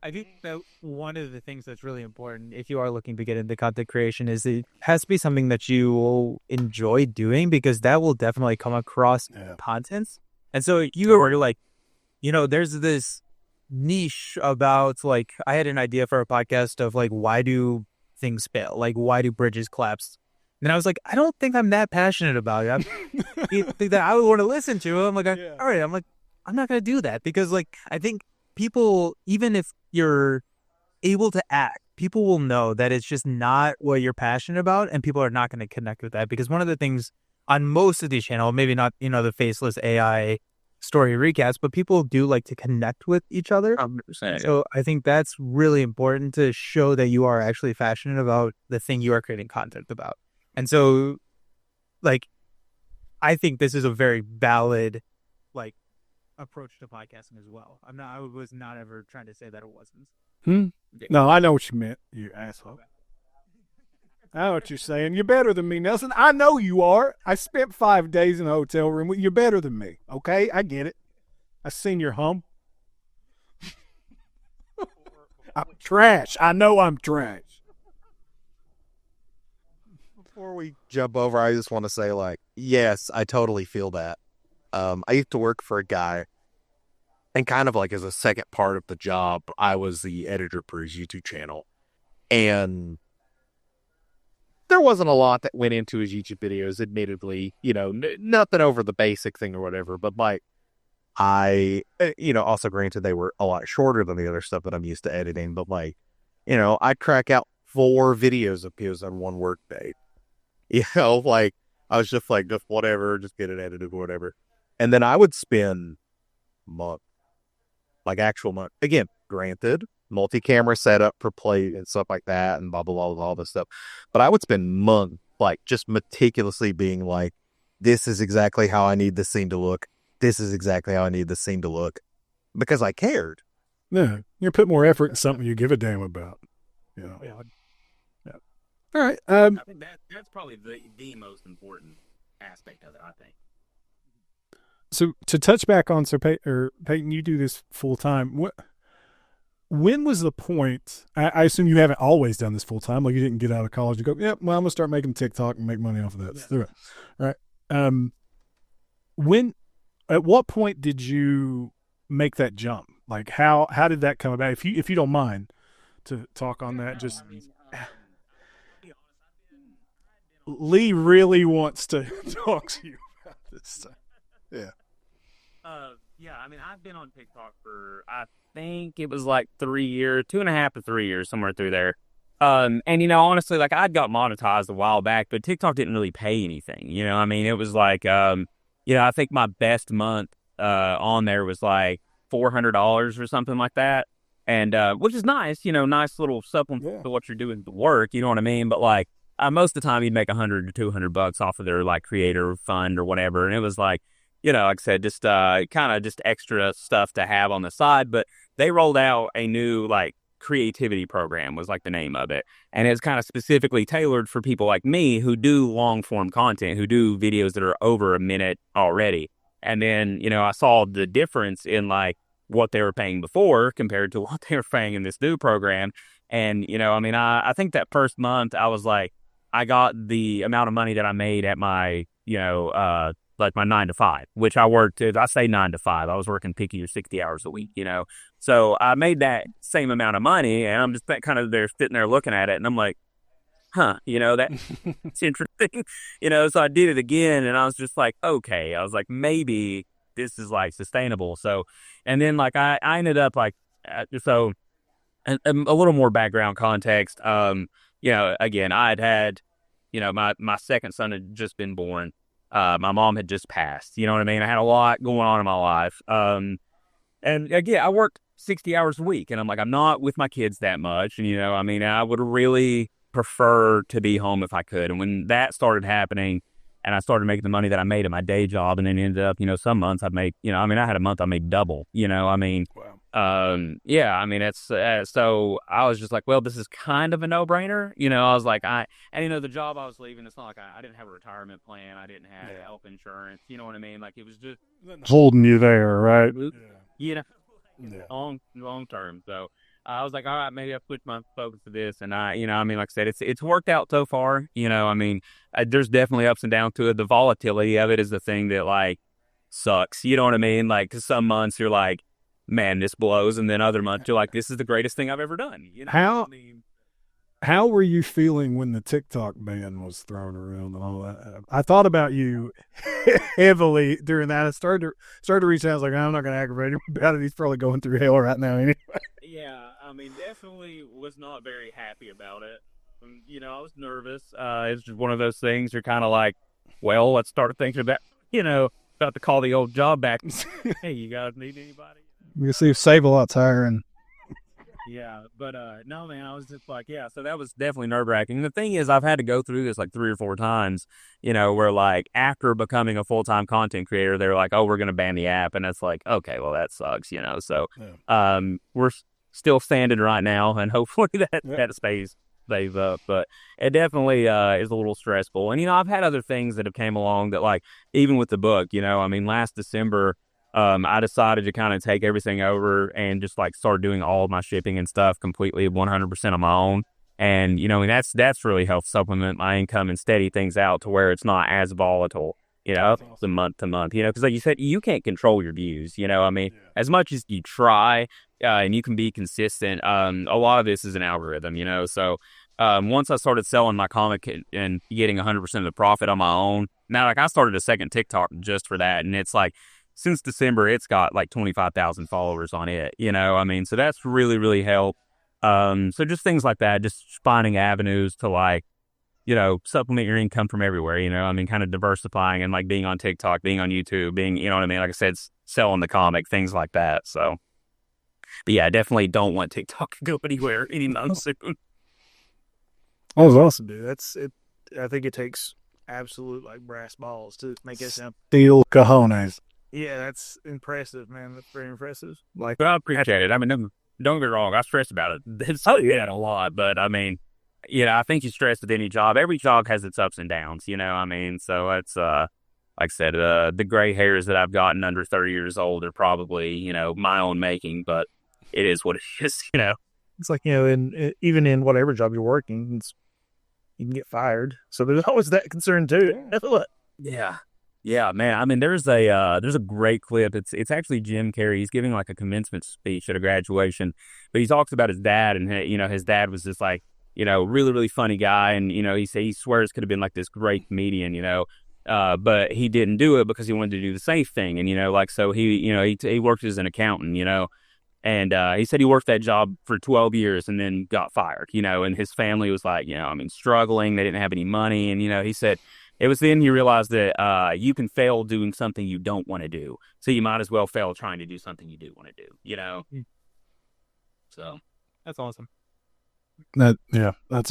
B: I think that one of the things that's really important if you are looking to get into content creation is it has to be something that you will enjoy doing, because that will definitely come across contents. And so you were like, there's this niche about, like, I had an idea for a podcast of like, why do things fail? Like, why do bridges collapse? And I was like, I don't think I'm that passionate about it. I think that I would want to listen to it. I'm like, all right. I'm like, I'm not going to do that, because like, I think people, even if you're able to act, people will know that it's just not what you're passionate about, and people are not going to connect with that. Because one of the things on most of these channels, maybe not, the faceless AI story recaps, but people do like to connect with each other.
D: 100%.
B: So I think that's really important, to show that you are actually passionate about the thing you are creating content about. And so, like, I think this is a very valid, like, approach to podcasting as well. I was not ever trying to say that it wasn't.
A: No, I know what you meant, you asshole. I know what you're saying. You're better than me, Nelson. I know you are. I spent 5 days in a hotel room. You're better than me, okay? I get it. I seen your hum. I'm trash. I know I'm trash.
C: Before we jump over, I just want to say, like, yes, I totally feel that. I used to work for a guy, and kind of like as a second part of the job, I was the editor for his YouTube channel. And there wasn't a lot that went into his YouTube videos, admittedly, nothing over the basic thing or whatever. But like, I, also granted they were a lot shorter than the other stuff that I'm used to editing. But like, I'd crack out 4 videos of his on one work day. Like, I was just like, just whatever, just get it edited or whatever. And then I would spend month, like actual month. Again, granted, multi-camera setup for play and stuff like that and blah, blah, blah, blah, all this stuff. But I would spend months, like, just meticulously being like, this is exactly how I need this scene to look. This is exactly how I need this scene to look. Because I cared.
A: Yeah, you put more effort in something you give a damn about. Yeah. All right.
D: I think that's probably the most important aspect of it, I think.
A: So to touch back on, Peyton, you do this full time. When was the point? I assume you haven't always done this full time. Like, you didn't get out of college and go, well, I'm gonna start making TikTok and make money off of that. Yeah. All right. At what point did you make that jump? Like, how did that come about? If you don't mind to talk on that, just. Lee really wants to talk to you about this stuff. Yeah.
D: Yeah, I mean, I've been on TikTok for, I think it was like 3 years, 2.5 to 3 years, somewhere through there. And, honestly, like, I'd got monetized a while back, but TikTok didn't really pay anything. I mean, it was like, I think my best month on there was like $400 or something like that. And, which is nice, nice little supplement to what you're doing to work, you know what I mean? But like, most of the time you'd make $100 to $200 off of their like creator fund or whatever. And it was like, like I said, just kind of just extra stuff to have on the side. But they rolled out a new like creativity program was like the name of it. And it's kind of specifically tailored for people like me who do long form content, who do videos that are over a minute already. And then, I saw the difference in like what they were paying before compared to what they were paying in this new program. And, I think that first month I was like, I got the amount of money that I made at my, like my 9 to 5, which I worked, I say 9 to 5, I was working 50 or 60 hours a week, So I made that same amount of money, and I'm just kind of there sitting there looking at it, and I'm like, that's interesting, so I did it again, and I was just like, okay, I was like, maybe this is like sustainable. So, and then like I ended up like, so a little more background context. Again, I had, my second son had just been born. My mom had just passed, you know what I mean? I had a lot going on in my life. And again, I worked 60 hours a week, and I'm like, I'm not with my kids that much. And, I would really prefer to be home if I could. And when that started happening, and I started making the money that I made at my day job, and then ended up, some months I'd make, I had a month I made double,
A: Wow.
D: It's, so I was just like, well, this is kind of a no-brainer. I was like, the job I was leaving, it's not like I didn't have a retirement plan. I didn't have health insurance. You know what I mean? Like, it was just
E: Holding you there, right?
D: long term. So I was like, all right, maybe I put my focus to this. And like I said, it's worked out so far. There's definitely ups and downs to it. The volatility of it is the thing that like sucks. You know what I mean? Like, 'cause some months you're like, man, this blows. And then other months you're like, this is the greatest thing I've ever done.
A: How were you feeling when the TikTok ban was thrown around and all that? I thought about you heavily during that. I started to reach out. I was like, I'm not going to aggravate him about it. He's probably going through hell right now anyway.
D: Yeah, definitely was not very happy about it. I was nervous. It's just one of those things. You're kind of like, well, let's start thinking about, about to call the old job back. Hey, you guys need anybody?
E: You can see Save-A-Lot's hiring.
D: Yeah, but no, man, I was just like, yeah, so that was definitely nerve-wracking. And the thing is, I've had to go through this like 3 or 4 times, where like after becoming a full-time content creator, they're like, oh, we're going to ban the app. And it's like, okay, well, that sucks, So we're still standing right now, and hopefully that stays up. But it definitely is a little stressful. And, I've had other things that have came along that, like, even with the book, last December, I decided to kind of take everything over and just like start doing all of my shipping and stuff completely 100% on my own. And, that's really helped supplement my income and steady things out to where it's not as volatile, the month to month, because like you said, you can't control your views, as much as you try, and you can be consistent. A lot of this is an algorithm, so, once I started selling my comic and getting 100% of the profit on my own, now, like, I started a second TikTok just for that. And it's like, since December, it's got like 25,000 followers on it, so that's really, really helped. So just things like that, just finding avenues to like, supplement your income from everywhere, kind of diversifying and like being on TikTok, being on YouTube, being, like I said, selling the comic, things like that. So, but yeah, I definitely don't want TikTok to go anywhere anytime soon.
E: That was awesome, dude. That's it. I think it takes absolute like brass balls to make it sound.
A: Steel cojones.
E: Yeah, that's impressive, man. That's very impressive.
D: Like, I appreciate it. Don't get me wrong. I stress about it. It's a lot, but I think you stress with any job. Every job has its ups and downs, so it's, like I said, the gray hairs that I've gotten under 30 years old are probably, my own making, but it is what it is,
E: It's like, even in whatever job you're working, you can get fired. So there's always that concern too.
D: Yeah. Yeah, man. There's a great clip. It's actually Jim Carrey. He's giving like a commencement speech at a graduation, but he talks about his dad, and his dad was just like, really, really funny guy, and he swears could have been like this great comedian, but he didn't do it because he wanted to do the safe thing, and so he worked as an accountant, and he said he worked that job for 12 years and then got fired, and his family was like, struggling. They didn't have any money, and he said. It was then you realized that you can fail doing something you don't want to do. So you might as well fail trying to do something you do want to do, So
B: That's awesome.
A: That's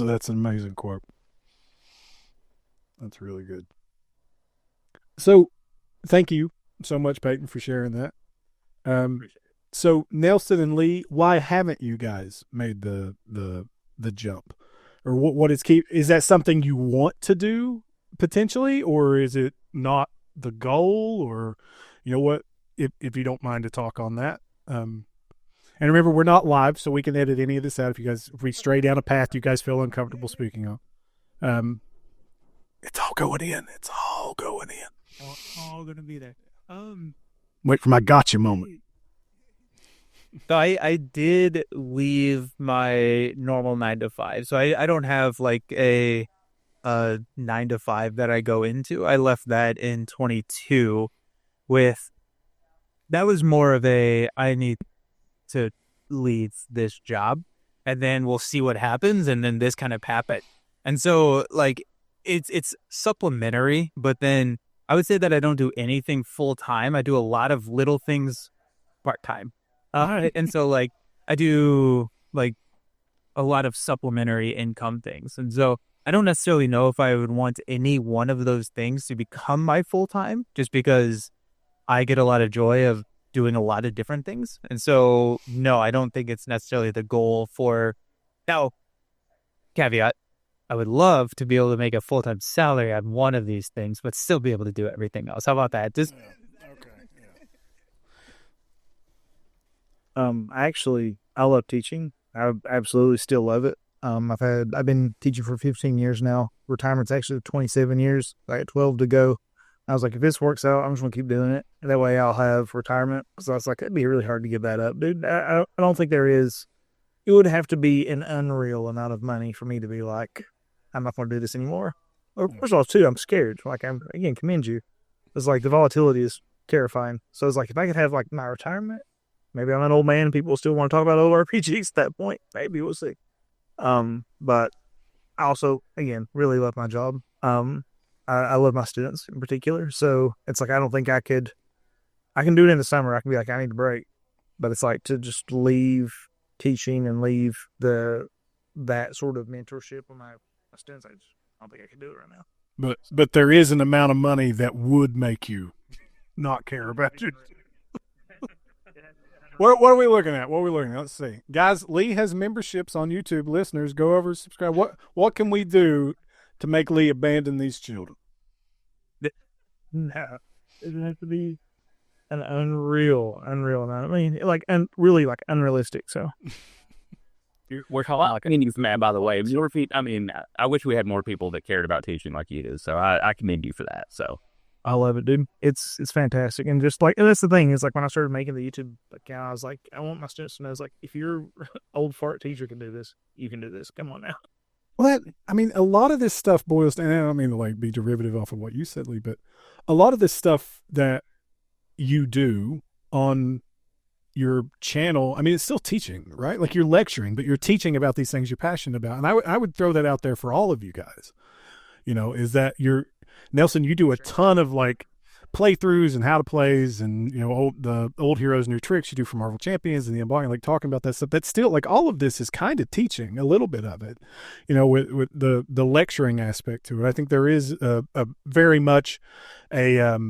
A: an amazing quote. That's really good. So thank you so much, Payton, for sharing that.
D: Appreciate it.
A: So Nelson and Lee, why haven't you guys made the jump? Or what is that something you want to do? Potentially, or is it not the goal, or what, if you don't mind to talk on that? And remember, we're not live, so we can edit any of this out if we stray down a path you guys feel uncomfortable speaking on. It's all going in. It's all going in.
B: All gonna be there.
A: Wait for my gotcha moment.
B: So I did leave my normal 9 to 5. So I don't have like a 9 to 5 that I go into. I left that in 22 that was more of I need to leave this job and then we'll see what happens. And then this kind of happened. And so like it's supplementary, but then I would say that I don't do anything full time. I do a lot of little things part time. And so like I do like a lot of supplementary income things. And so I don't necessarily know if I would want any one of those things to become my full time, just because I get a lot of joy of doing a lot of different things. And so, no, I don't think it's necessarily the goal for now. Caveat. I would love to be able to make a full-time salary on one of these things, but still be able to do everything else. How about that? Just
E: I love teaching. I absolutely still love it. I've been teaching for 15 years now. Retirement's actually 27 years. I got 12 to go. I was like, if this works out, I'm just gonna keep doing it. That way I'll have retirement. So I was like, it'd be really hard to give that up, dude. I don't think there is. It would have to be an unreal amount of money for me to be like, I'm not going to do this anymore. Or first of all, too, I'm scared. Like, commend you. It's like the volatility is terrifying. So it's like, if I could have like my retirement, maybe I'm an old man and people still want to talk about old RPGs at that point. Maybe we'll see. But I also, again, really love my job. I love my students in particular. So it's like, I don't think I can do it in the summer. I can be like, I need a break. But it's like to just leave teaching and leave that sort of mentorship with my students. I don't think I can do it right now.
A: But there is an amount of money that would make you not care about you. What are we looking at? Let's see. Guys, Lee has memberships on YouTube. Listeners, go over and subscribe. What can we do to make Lee abandon these children?
E: No. It would have to be an unreal amount. I mean, like, really, like, unrealistic, so.
D: We're calling like you, man. By the way, I wish we had more people that cared about teaching like you do. So I commend you for that. So
E: I love it, dude. It's fantastic, and just like, and that's the thing is like when I started making the YouTube account, I was like, I want my students to know, it's like, if your old fart teacher can do this, you can do this. Come on now.
A: Well, a lot of this stuff boils down. I don't mean to like be derivative off of what you said, Lee, but a lot of this stuff that you do on your channel, it's still teaching, right? Like, you're lecturing, but you're teaching about these things you're passionate about. And I would throw that out there for all of you guys, is that Nelson, you do a ton of like playthroughs and how to plays and, the old heroes, new tricks you do for Marvel Champions and the unboxing, like talking about that stuff. But still, like, all of this is kind of teaching a little bit of it, with the lecturing aspect to it. I think there is a very much it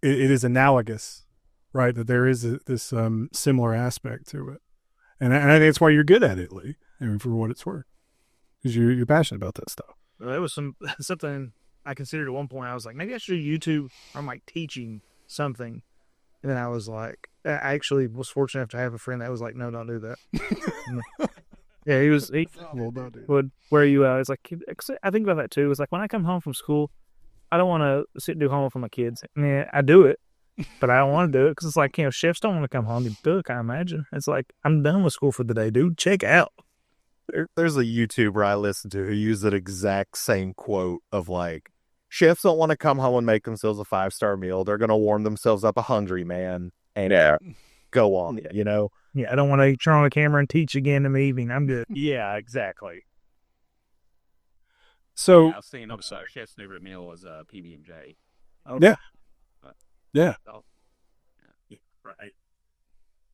A: is analogous, right? That there is this similar aspect to it. And I think that's why you're good at it, Lee, for what it's worth, because you're passionate about that stuff.
E: Well, that was something I considered at one point. I was like, maybe I should do YouTube. I'm like teaching something. And then I was like, I actually was fortunate enough to have a friend that was like, no, don't do that. Yeah, he would wear you out. It's like, I think about that too. It's like, when I come home from school, I don't want to sit and do homework for my kids. Yeah, I do it, but I don't want to do it because it's like, chefs don't want to come home and cook, I imagine. It's like, I'm done with school for the day, dude. Check out.
F: There's a YouTuber I listen to who used that exact same quote of like, chefs don't want to come home and make themselves a 5-star meal. They're going to warm themselves up a hungry man and go on,
E: Yeah, I don't want to turn on the camera and teach again in the evening. I'm good.
F: Yeah, exactly.
A: So
D: I've seen chef's favorite meal was PB&J.
A: Yeah. Yeah.
D: Right.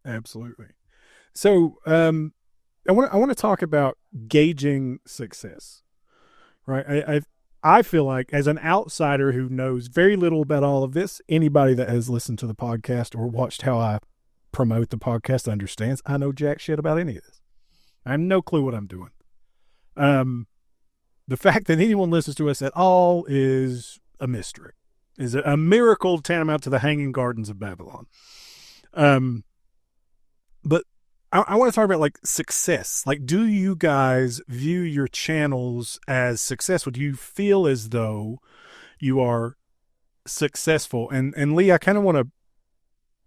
A: Absolutely. So I want to talk about gauging success, right? I feel like, as an outsider who knows very little about all of this, anybody that has listened to the podcast or watched how I promote the podcast understands I know jack shit about any of this. I have no clue what I'm doing. The fact that anyone listens to us at all is a mystery, is a miracle tantamount to the Hanging Gardens of Babylon. but I want to talk about like success. Like, do you guys view your channels as successful? Do you feel as though you are successful? And Lee, I kind of want to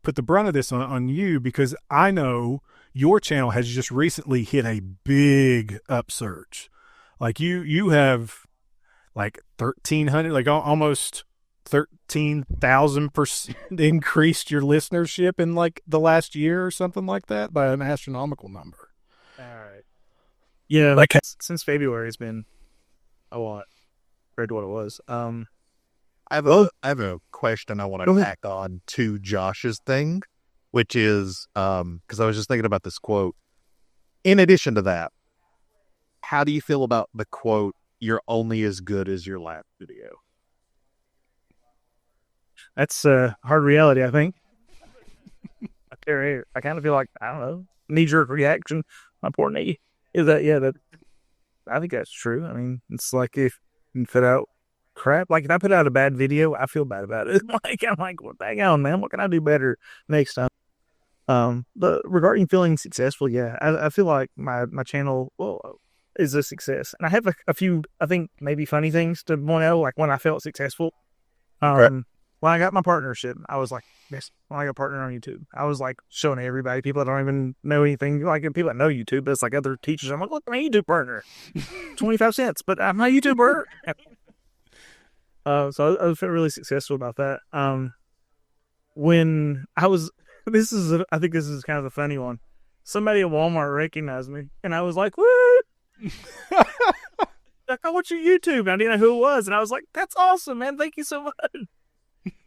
A: put the brunt of this on you, because I know your channel has just recently hit a big upsurge. Like you have like 1,300, like almost 13,000% increased your listenership in like the last year or something like that, by an astronomical number.
E: All right. Yeah, like since February, it's been a lot compared to what it was.
F: I have a question I want to tack on to Josh's thing, which is because I was just thinking about this quote. In addition to that, how do you feel about the quote, "You're only as good as your last video"?
E: That's a hard reality, I think. I kind of feel like, I don't know, knee-jerk reaction. My poor knee. Is that, I think that's true. I mean, it's like if you put out crap, like if I put out a bad video, I feel bad about it. I'm like, well, dang on, man, what can I do better next time? But regarding feeling successful, I feel like my channel, is a success. And I have a few, I think, maybe funny things to point out, like when I felt successful. When I got my partnership, I was like, yes, when I got a partner on YouTube, I was like showing everybody, people that don't even know anything, like people that know YouTube, but it's like other teachers. I'm like, look, my YouTube partner, 25 cents, but I'm not a YouTuber. So I felt really successful about that. When I was, I think this is kind of a funny one. Somebody at Walmart recognized me, and I was like, woo! Like, I watch your YouTube, and I didn't know who it was, and I was like, that's awesome, man, thank you so much.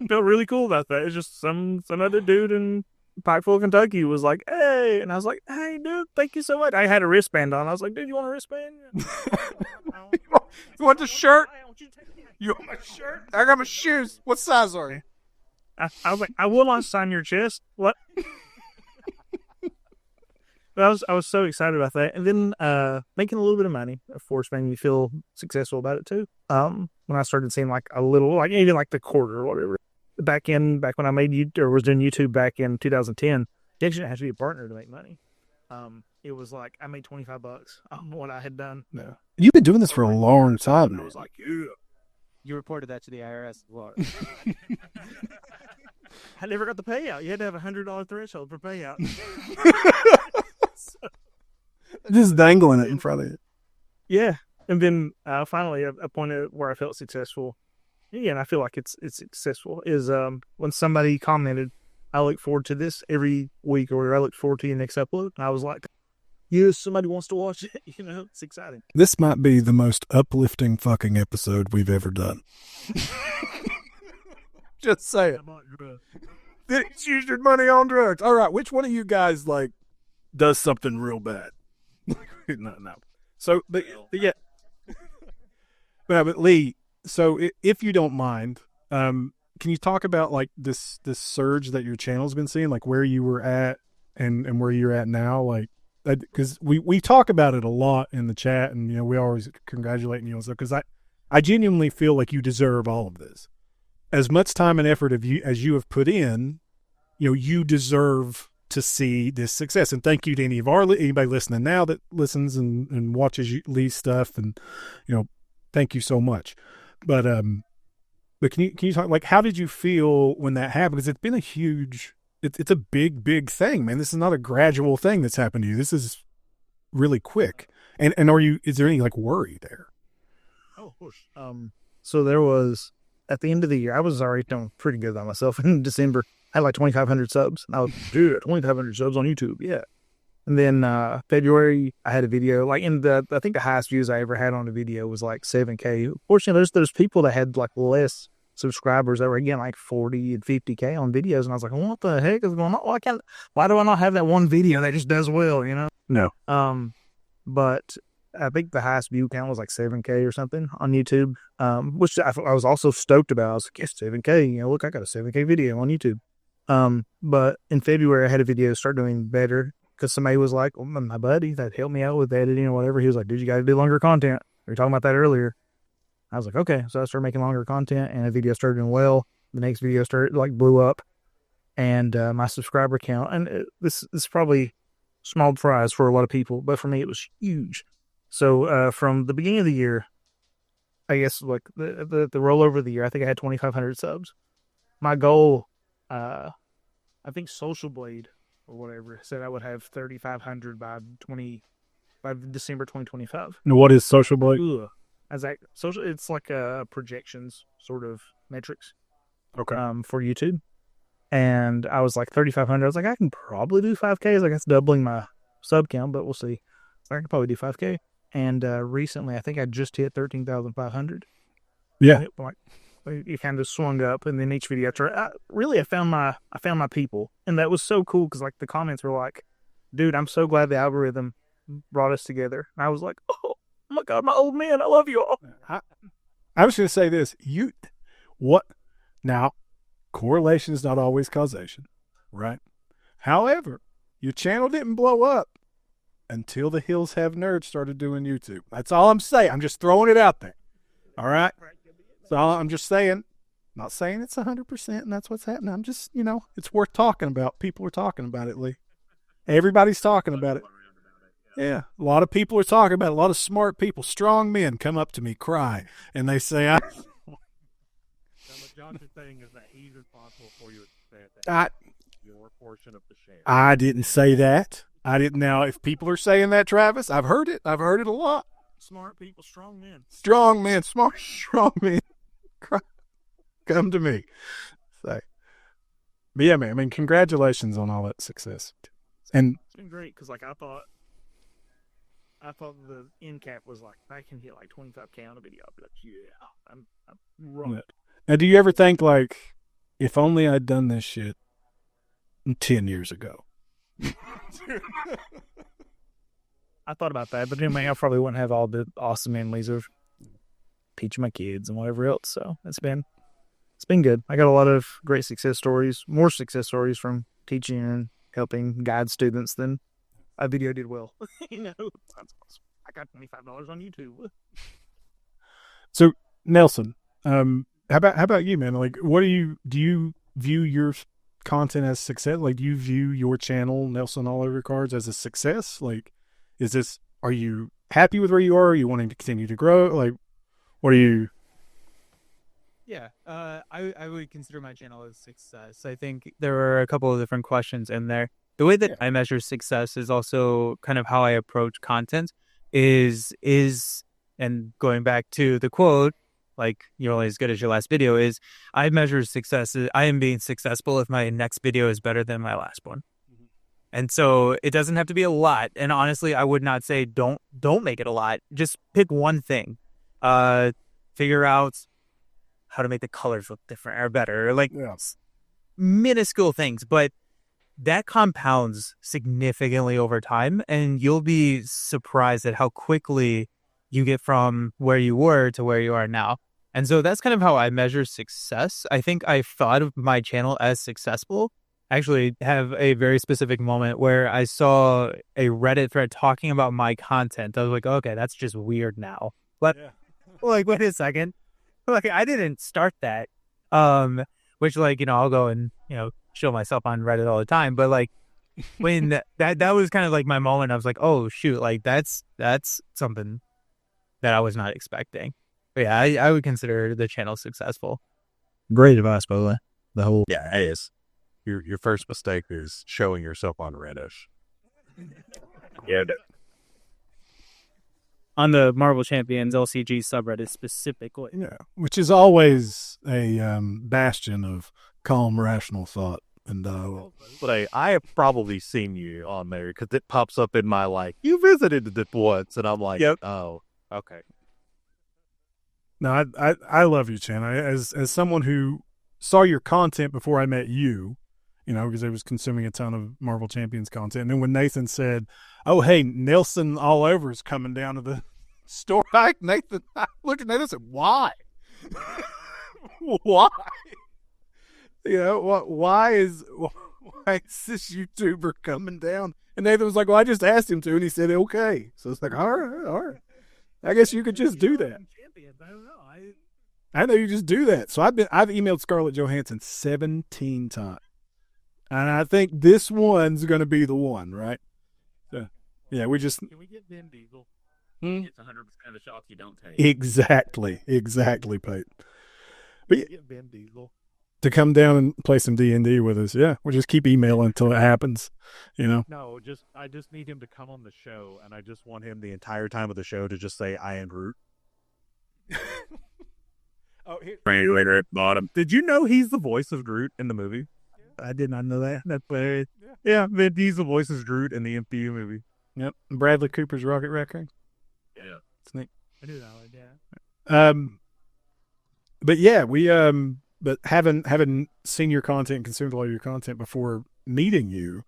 E: Felt really cool about that. It's just some other dude in Pikeville, Kentucky was like, hey, and I was like, hey, dude, thank you so much. I had a wristband on. I was like, dude, you want a wristband?
A: You want the shirt? You want my shirt? I got my shoes. What size are you?
E: I was like, I will not sign your chest. What? But I was so excited about that. And then making a little bit of money, of course, made me feel successful about it too. When I started seeing like a little, like even like the quarter or whatever. Back when I was doing YouTube back in 2010, you actually had to be a partner to make money. It was like I made $25 on what I had done.
A: No. You've been doing this for a long time.
E: I was like, yeah.
B: You reported that to the IRS as well.
E: I never got the payout. You had to have $100 threshold for payout.
A: Just dangling it in front of you.
E: Yeah. And then finally, a point where I felt successful, and I feel like it's successful, is when somebody commented, I look forward to this every week, or I look forward to your next upload. And I was like, yes, somebody wants to watch it. It's exciting.
A: This might be the most uplifting fucking episode we've ever done. Just say it. Didn't use your money on drugs. All right, which one of you guys like does something real bad? No. So, but yeah. But Lee, so if you don't mind, can you talk about like this surge that your channel's been seeing, like where you were at and where you're at now, like? Because we talk about it a lot in the chat, and we always congratulate you on stuff, because I genuinely feel like you deserve all of this. As much time and effort as you have put in, you deserve to see this success. And thank you to anybody listening now that listens and watches Lee's stuff, and thank you so much. But can you talk, like, how did you feel when that happened? Because it's been a huge. It's a big thing, man. This is not a gradual thing that's happened to you. This is really quick. And is there any like worry there?
E: Oh, of course. So there was, at the end of the year, I was already doing pretty good on myself. In December, I had like 2,500 subs. And I was, dude, 2,500 subs on YouTube. Yeah. And then February, I had a video, like I think the highest views I ever had on a video was like 7K. Fortunately, there's people that had like less subscribers that were getting like 40 and 50K on videos, and I was like, what the heck is going on? Why do I not have that one video that just does well,
A: No.
E: But I think the highest view count was like 7K or something on YouTube, which I was also stoked about. I was like, yes, 7K, look, I got a 7K video on YouTube. But in February, I had a video start doing better, because somebody was like, my buddy that helped me out with editing or whatever, he was like, dude, you got to do longer content. We were talking about that earlier. I was like, okay. So I started making longer content, and a video started doing well. The next video blew up, and my subscriber count, and this is probably small fries for a lot of people, but for me, it was huge. So from the beginning of the year, I guess like the rollover of the year, I think I had 2,500 subs. My goal, I think Social Blade or whatever said I would have 3,500 by December 2025.
A: Now, what is Social Blade?
E: Ugh. Social, it's like projections sort of metrics.
A: Okay.
E: For YouTube. And I was like 3,500. I was like, I can probably do 5K. It's like that's doubling my sub count, but we'll see. I can probably do 5K. And recently, I think I just hit 13,500.
A: Yeah.
E: It kind of swung up, and then each video after, I found my people, and that was so cool because like the comments were like, "Dude, I'm so glad the algorithm brought us together." And I was like, "Oh my God, my old man, I love you all."
A: I was going to say this. Now, correlation is not always causation, right? However, your channel didn't blow up until the Hills Have Nerds started doing YouTube. That's all I'm saying. I'm just throwing it out there. All right? So I'm just saying, not saying it's 100% and that's what's happening. I'm just, it's worth talking about. People are talking about it, Lee. Everybody's talking about it. Yeah, a lot of people are talking about it. A lot of smart people, strong men come up to me, cry, and they say,
F: So what Josh is saying is that he's responsible for your success. Your portion of the share.
A: I didn't say that. I didn't. Now, if people are saying that, Travis, I've heard it. I've heard it a lot.
E: Smart people, strong men.
A: Strong men, smart, strong men. Come to me. So, but yeah, man, I mean, congratulations on all that success. And
E: it's been great because like I thought the end cap was like, if I can hit like 25K on a video, I'll be like, yeah, I'm right.
A: Now, do you ever think like, if only I'd done this shit 10 years ago?
E: I thought about that, but then I probably wouldn't have all the awesome memories of teaching my kids and whatever else. So it's been good. I got a lot of great success stories, more success stories from teaching and helping guide students than a video did well. That's awesome. I got $25 on YouTube.
A: So Nelson, how about you, man? Like, do you view your content as success? Like, do you view your channel, NelsonAllOverCards, as a success? Like, are you happy with where you are? Are you wanting to continue to grow? Like, what are you?
B: Yeah, I would consider my channel a success. I think there were a couple of different questions in there. The way that I measure success is also kind of how I approach content is, and going back to the quote, like, you're only as good as your last video, is I measure success. I am being successful if my next video is better than my last one. Mm-hmm. And so it doesn't have to be a lot. And honestly, I would not say don't make it a lot. Just pick one thing. Figure out how to make the colors look different or better, like minuscule things, but that compounds significantly over time, and you'll be surprised at how quickly you get from where you were to where you are now. And so that's kind of how I measure success. I think I thought of my channel as successful. I actually have a very specific moment where I saw a Reddit thread talking about my content. I was like, okay, that's just weird now. But like, wait a second. Like, I didn't start that. Which, like, I'll go and, show myself on Reddit all the time. But like, when that was kind of like my moment, I was like, oh shoot, like that's something that I was not expecting. But yeah, I would consider the channel successful.
E: Great advice, by the way. The whole
F: it is. Your first mistake is showing yourself on Reddit.
D: Yeah.
B: On the Marvel Champions LCG subreddit specifically.
A: Yeah, which is always a bastion of calm, rational thought and dialogue.
F: But I have probably seen you on there because it pops up in my, like, you visited it once, and I'm like, oh, okay.
A: No, I love you, Chan. As someone who saw your content before I met you, because I was consuming a ton of Marvel Champions content. And then when Nathan said, oh, hey, Nelson All Over is coming down to the store, I looked at Nathan and said, why? Why? Why is this YouTuber coming down? And Nathan was like, well, I just asked him to, and he said, okay. So it's like, all right. I guess you could just do that.
E: I don't know.
A: I know you just do that. So I've emailed Scarlett Johansson 17 times. And I think this one's going to be the one, right? Yeah, we just
D: Can we get Vin Diesel? It's 100% of the shots you don't take.
A: exactly, Peyton. But yeah,
F: Get Vin Diesel.
A: to come down and play some D&D with us, yeah, we'll just keep emailing until it happens.
F: No, I just need him to come on the show, and I just want him the entire time of the show to just say, "I am Groot."
D: Later at the bottom.
F: Did you know he's the voice of Groot in the movie? I did not know that. That's hilarious. Yeah, Vin Diesel voices Groot in the MCU movie.
A: Yep, Bradley Cooper's Rocket Raccoon.
D: Yeah.
A: It's neat.
E: I knew that one, yeah.
A: But yeah, we but having seen your content and consumed all your content before meeting you,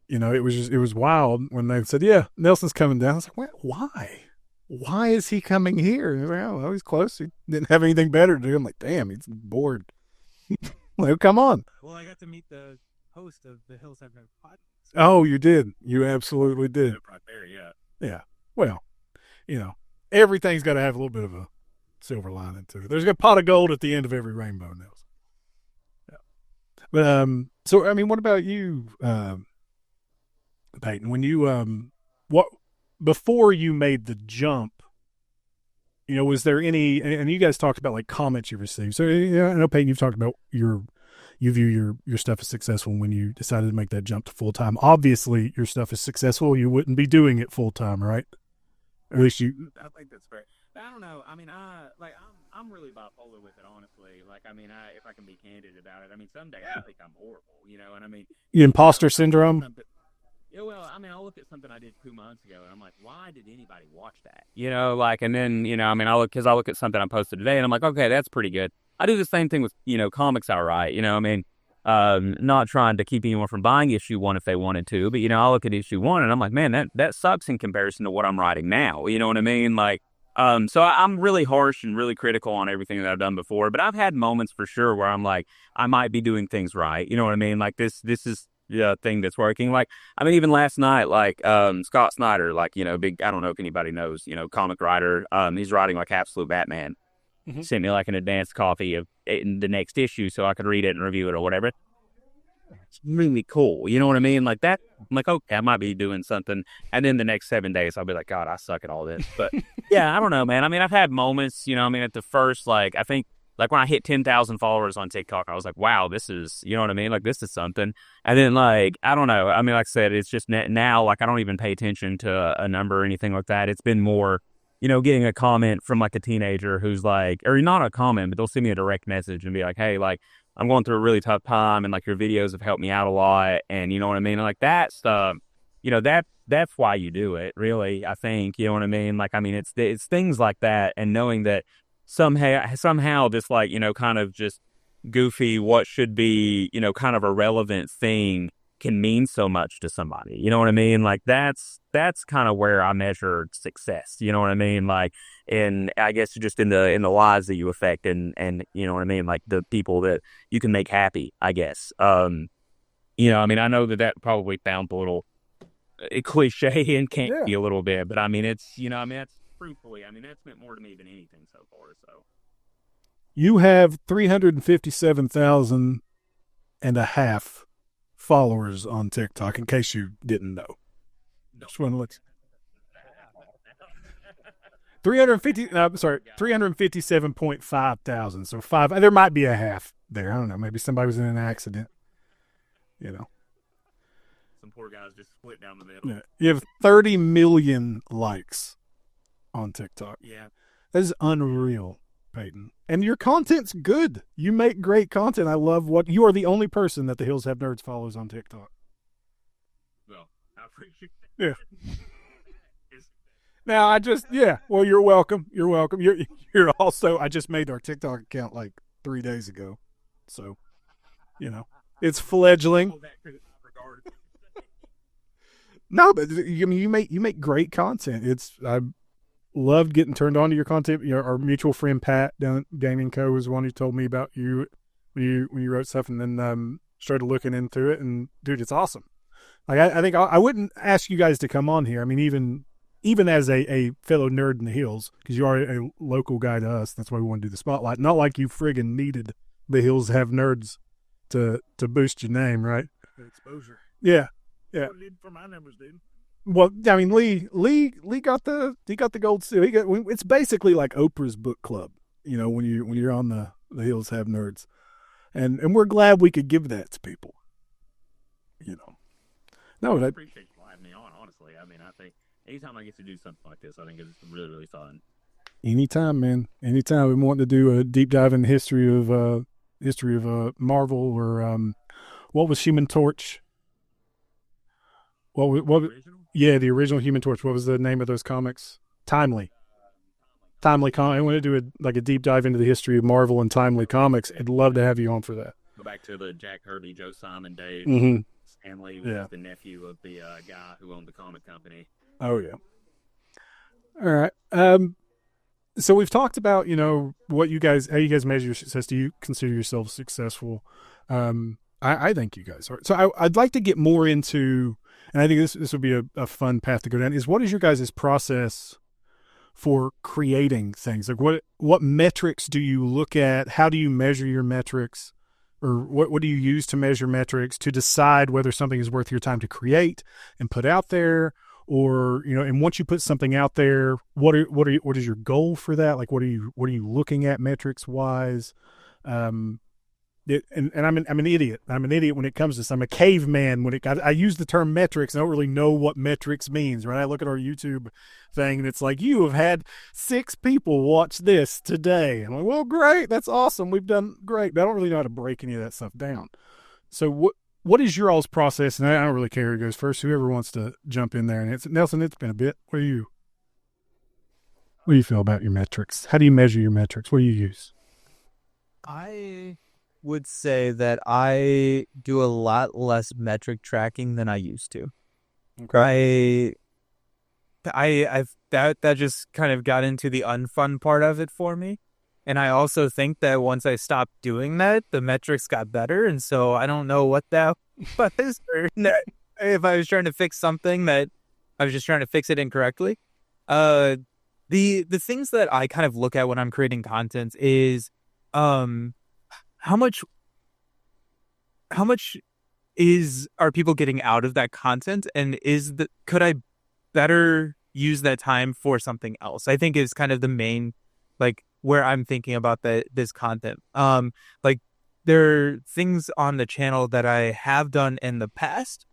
A: it was wild when they said, yeah, Nelson's coming down. I was like, why? Why is he coming here? And I was like, oh, well, he's close. He didn't have anything better to do. I'm like, damn, he's bored. Like, come on.
B: Well, I got to meet the host of the Hills Have No Podcast.
A: Oh, you did. You absolutely did.
D: Right there, yeah.
A: Yeah. Well, everything's got to have a little bit of a silver lining to it. There's a pot of gold at the end of every rainbow, Nelson. Yeah. But so I mean, what about you, Peyton? When you before you made the jump, was there any? And you guys talked about like comments you received. So I know, Peyton, you've talked about you view your stuff as successful when you decided to make that jump to full time. Obviously, your stuff is successful. You wouldn't be doing it full time, right? Or at least you.
D: I think that's fair. I don't know. I mean, I'm really bipolar with it, honestly. Like, I mean, if I can be candid about it, I mean, some days I think I'm horrible, and I mean,
A: Imposter syndrome.
D: Yeah, well, I mean, I'll look at something I did 2 months ago, and I'm like, why did anybody watch that? And then, I mean, I look at something I posted today, and I'm like, okay, that's pretty good. I do the same thing with, comics I write, I mean, not trying to keep anyone from buying issue 1 if they wanted to, but, I'll look at issue 1, and I'm like, man, that sucks in comparison to what I'm writing now, you know what I mean? Like, so I'm really harsh and really critical on everything that I've done before, but I've had moments for sure where I'm like, I might be doing things right, you know what I mean? Like, this is the thing that's working. Like, I mean, even last night, like, Scott Snyder, like, big, I don't know if anybody knows, comic writer, he's writing like Absolute Batman. Mm-hmm. Sent me like an advanced copy of it in the next issue so I could read it and review it or whatever. It's really cool. You know what I mean? Like that, I'm like, okay, I might be doing something. And then the next 7 days, I'll be like, God, I suck at all this. But yeah, I don't know, man. I mean, I've had moments, I mean, at the first, like, I think, like when I hit 10,000 followers on TikTok, I was like, wow, this is, you know what I mean? Like, this is something. And then, like, I don't know. I mean, like I said, it's just now, like, I don't even pay attention to a number or anything like that. It's been more, getting a comment from like a teenager who's like, or not a comment, but they'll send me a direct message and be like, hey, like, I'm going through a really tough time and like your videos have helped me out a lot. And you know what I mean? And like that stuff, that's why you do it, really, I think, you know what I mean? Like, I mean, it's things like that. And knowing that somehow this like, kind of just goofy, what should be, kind of a relevant thing can mean so much to somebody. You know what I mean? Like that's kind of where I measure success. You know what I mean? Like, and I guess just in the lives that you affect and you know what I mean? Like the people that you can make happy, I guess. I mean, I know that probably sounds a little cliche and can't be a little bit, but I mean, it's, I mean, that's truthfully, I mean, that's meant more to me than anything so far. So
A: you have 357,000 and a half followers on TikTok, in case you didn't know. Just want to let 357.5 thousand. So 5, there might be a half there. I don't know. Maybe somebody was in an accident.
D: Some poor guys just split down the middle.
A: Yeah. You have 30 million likes on TikTok.
D: Yeah.
A: That is unreal, Peyton. And your content's good. You make great content. I love you are the only person that the Hills Have Nerds follows on TikTok.
D: Well, I appreciate that.
A: Yeah. Now well, you're welcome. You're welcome. You're also, I just made our TikTok account like 3 days ago. So, it's fledgling. No, but I mean, you make great content. I loved getting turned on to your content. Our mutual friend Pat down at Gaming Co. was the one who told me about you when you wrote stuff, and then started looking into it. And dude, it's awesome. Like I think I wouldn't ask you guys to come on here. I mean, even as a fellow nerd in the Hills, because you are a local guy to us. That's why we want to do the spotlight. Not like you friggin' needed the Hills Have Nerds to boost your name, right?
E: Good exposure.
A: Yeah.
E: What it did for my numbers, dude.
A: Well, I mean, Lee got the gold seal. It's basically like Oprah's book club, when you're on the Hills Have Nerds, and we're glad we could give that to people. No,
D: I appreciate you having me on. Honestly, I mean, I think anytime I get to do something like this, I think it's really, really fun.
A: Anytime, man. Anytime we want to do a deep dive in history of Marvel or what was Human Torch? What? Yeah, the original Human Torch. What was the name of those comics? Timely comic. I want to do a deep dive into the history of Marvel and Timely comics. I'd love to have you on for that.
D: Go back to the Jack Kirby, Joe Simon days.
A: Mm-hmm.
D: Stanley was the nephew of the guy who owned the comic company.
A: Oh yeah. All right. So we've talked about how you guys measure your success. Do you consider yourself successful? I think you guys are. So I'd like to get more into, and I think this would be a fun path to go down. Is what is your guys' process for creating things? Like what metrics do you look at? How do you measure your metrics? Or what do you use to measure metrics to decide whether something is worth your time to create and put out there? Or, and once you put something out there, what is your goal for that? Like, what are you looking at metrics wise? And I'm an idiot. I'm an idiot when it comes to this. I'm a caveman I use the term metrics. I don't really know what metrics means, right? I look at our YouTube thing and it's like, you have had 6 people watch this today. I'm like, well, great. That's awesome. We've done great. But I don't really know how to break any of that stuff down. So what is your all's process? And I don't really care who goes first. Whoever wants to jump in there. And Nelson, it's been a bit. What do you feel about your metrics? How do you measure your metrics? What do you use?
B: I would say that I do a lot less metric tracking than I used to.
A: Okay.
B: That just kind of got into the unfun part of it for me. And I also think that once I stopped doing that, the metrics got better. And so I don't know what that was. If I was trying to fix something that I was just trying to fix it incorrectly. The things that I kind of look at when I'm creating content is how much are people getting out of that content, and could I better use that time for something else? I think is kind of the main, like, where I'm thinking about this content. Like, there are things on the channel that I have done in the past,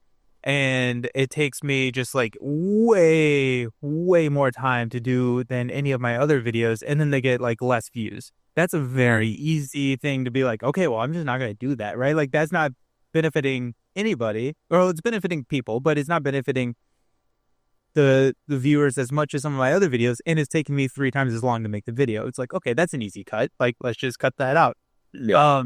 B: and it takes me just like way more time to do than any of my other videos, and then they get like less views. That's a very easy thing to be like, okay, well, I'm just not going to do that, right? Like, that's not benefiting anybody. Well, it's benefiting people, but it's not benefiting the viewers as much as some of my other videos, and it's taking me 3 times as long to make the video. It's like, okay, that's an easy cut. Like, let's just cut that out.
D: Yeah.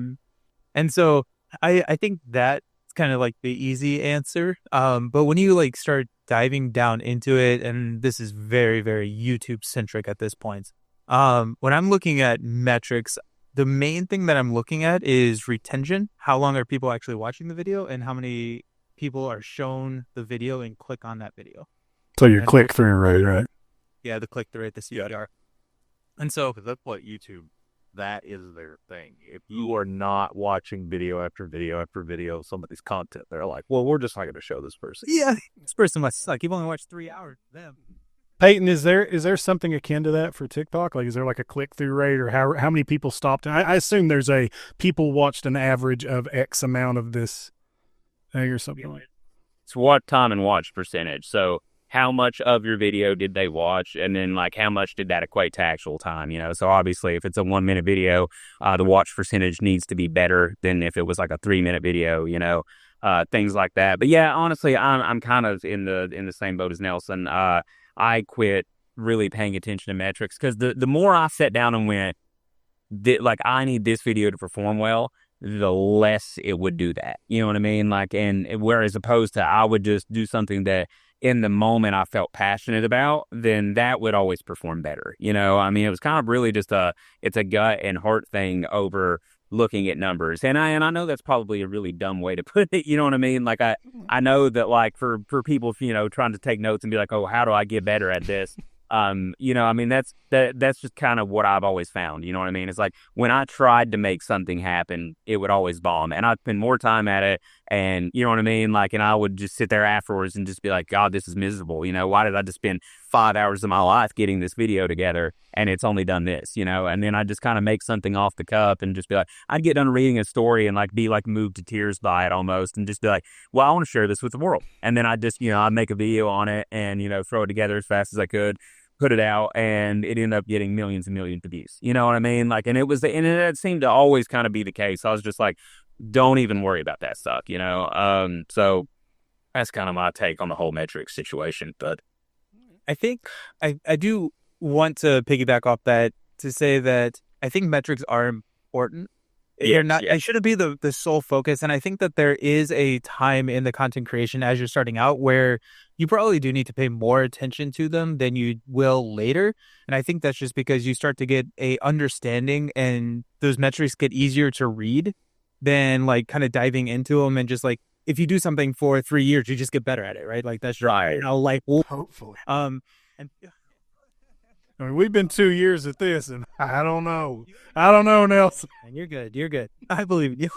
B: And so I think that's kind of like the easy answer. But when you like start diving down into it, and this is very, very YouTube centric at this point, when I'm looking at metrics, the main thing that I'm looking at is retention. How long are people actually watching the video, and how many people are shown the video and click on that video?
A: So your click-through rate, right?
B: Yeah, the click-through rate, the CTR.
F: Yeah.
B: And so
F: that's what YouTube, that is their thing. If you are not watching video after video after video of somebody's content, they're like, well, we're just not going to show this person.
B: Yeah, this person must suck. You've only watched 3 hours of them.
A: Peyton, is there something akin to that for TikTok? Like, is there like a click-through rate, or how many people stopped? I assume there's people watched an average of X amount of this thing or something like that.
D: It's what time and watch percentage. So how much of your video did they watch? And then like how much did that equate to actual time? So obviously if it's a 1-minute video, the watch percentage needs to be better than if it was like a 3-minute video, things like that. But yeah, honestly, I'm kind of in the same boat as Nelson. I quit really paying attention to metrics because the more I sat down and went, like, I need this video to perform well, the less it would do that. You know what I mean? Like, and whereas opposed to I would just do something that in the moment I felt passionate about, then that would always perform better. I mean, it was kind of really just it's a gut and heart thing over looking at numbers. And I know that's probably a really dumb way to put it. You know what I mean? Like, I know that, like, for people, trying to take notes and be like, oh, how do I get better at this? I mean, that's just kind of what I've always found. You know what I mean? It's like when I tried to make something happen, it would always bomb. And I'd spend more time at it And you know what I mean? Like, and I would just sit there afterwards and just be like, God, this is miserable. You know, why did I just spend 5 hours of my life getting this video together and it's only done this, you know? And then I just kind of make something off the cuff and just be like, I'd get done reading a story and like be like moved to tears by it almost and just be like, well, I want to share this with the world. And then I just, you know, I'd make a video on it and, you know, throw it together as fast as I could, put it out, and it ended up getting millions and millions of views. You know what I mean? Like, and it seemed to always kind of be the case. I was just like, don't even worry about that stuff, you know? So that's kind of my take on the whole metrics situation. But
B: I think I do want to piggyback off that to say that I think metrics are important. They shouldn't be the sole focus. And I think that there is a time in the content creation as you're starting out where you probably do need to pay more attention to them than you will later. And I think that's just because you start to get a understanding and those metrics get easier to read than like kind of diving into them and just like, if you do something for 3 years, you just get better at it, right? Like that's
D: right.
B: You know, like
A: Hopefully.
B: and
A: I mean, we've been 2 years at this, and I don't know. I don't know, Nelson.
B: and you're good. You're good. I believe in you.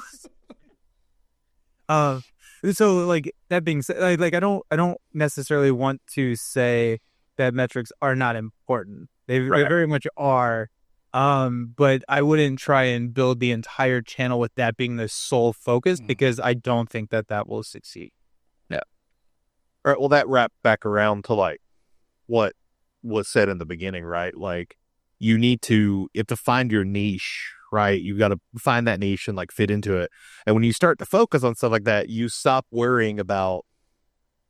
B: So like that being said, like I don't necessarily want to say that metrics are not important. They very much are. But I wouldn't try and build the entire channel with that being the sole focus because I don't think that will succeed.
F: Yeah. All right. Well, that wrapped back around to like what was said in the beginning, right? Like you have to find your niche, right? You got to find that niche and like fit into it. And when you start to focus on stuff like that, you stop worrying about,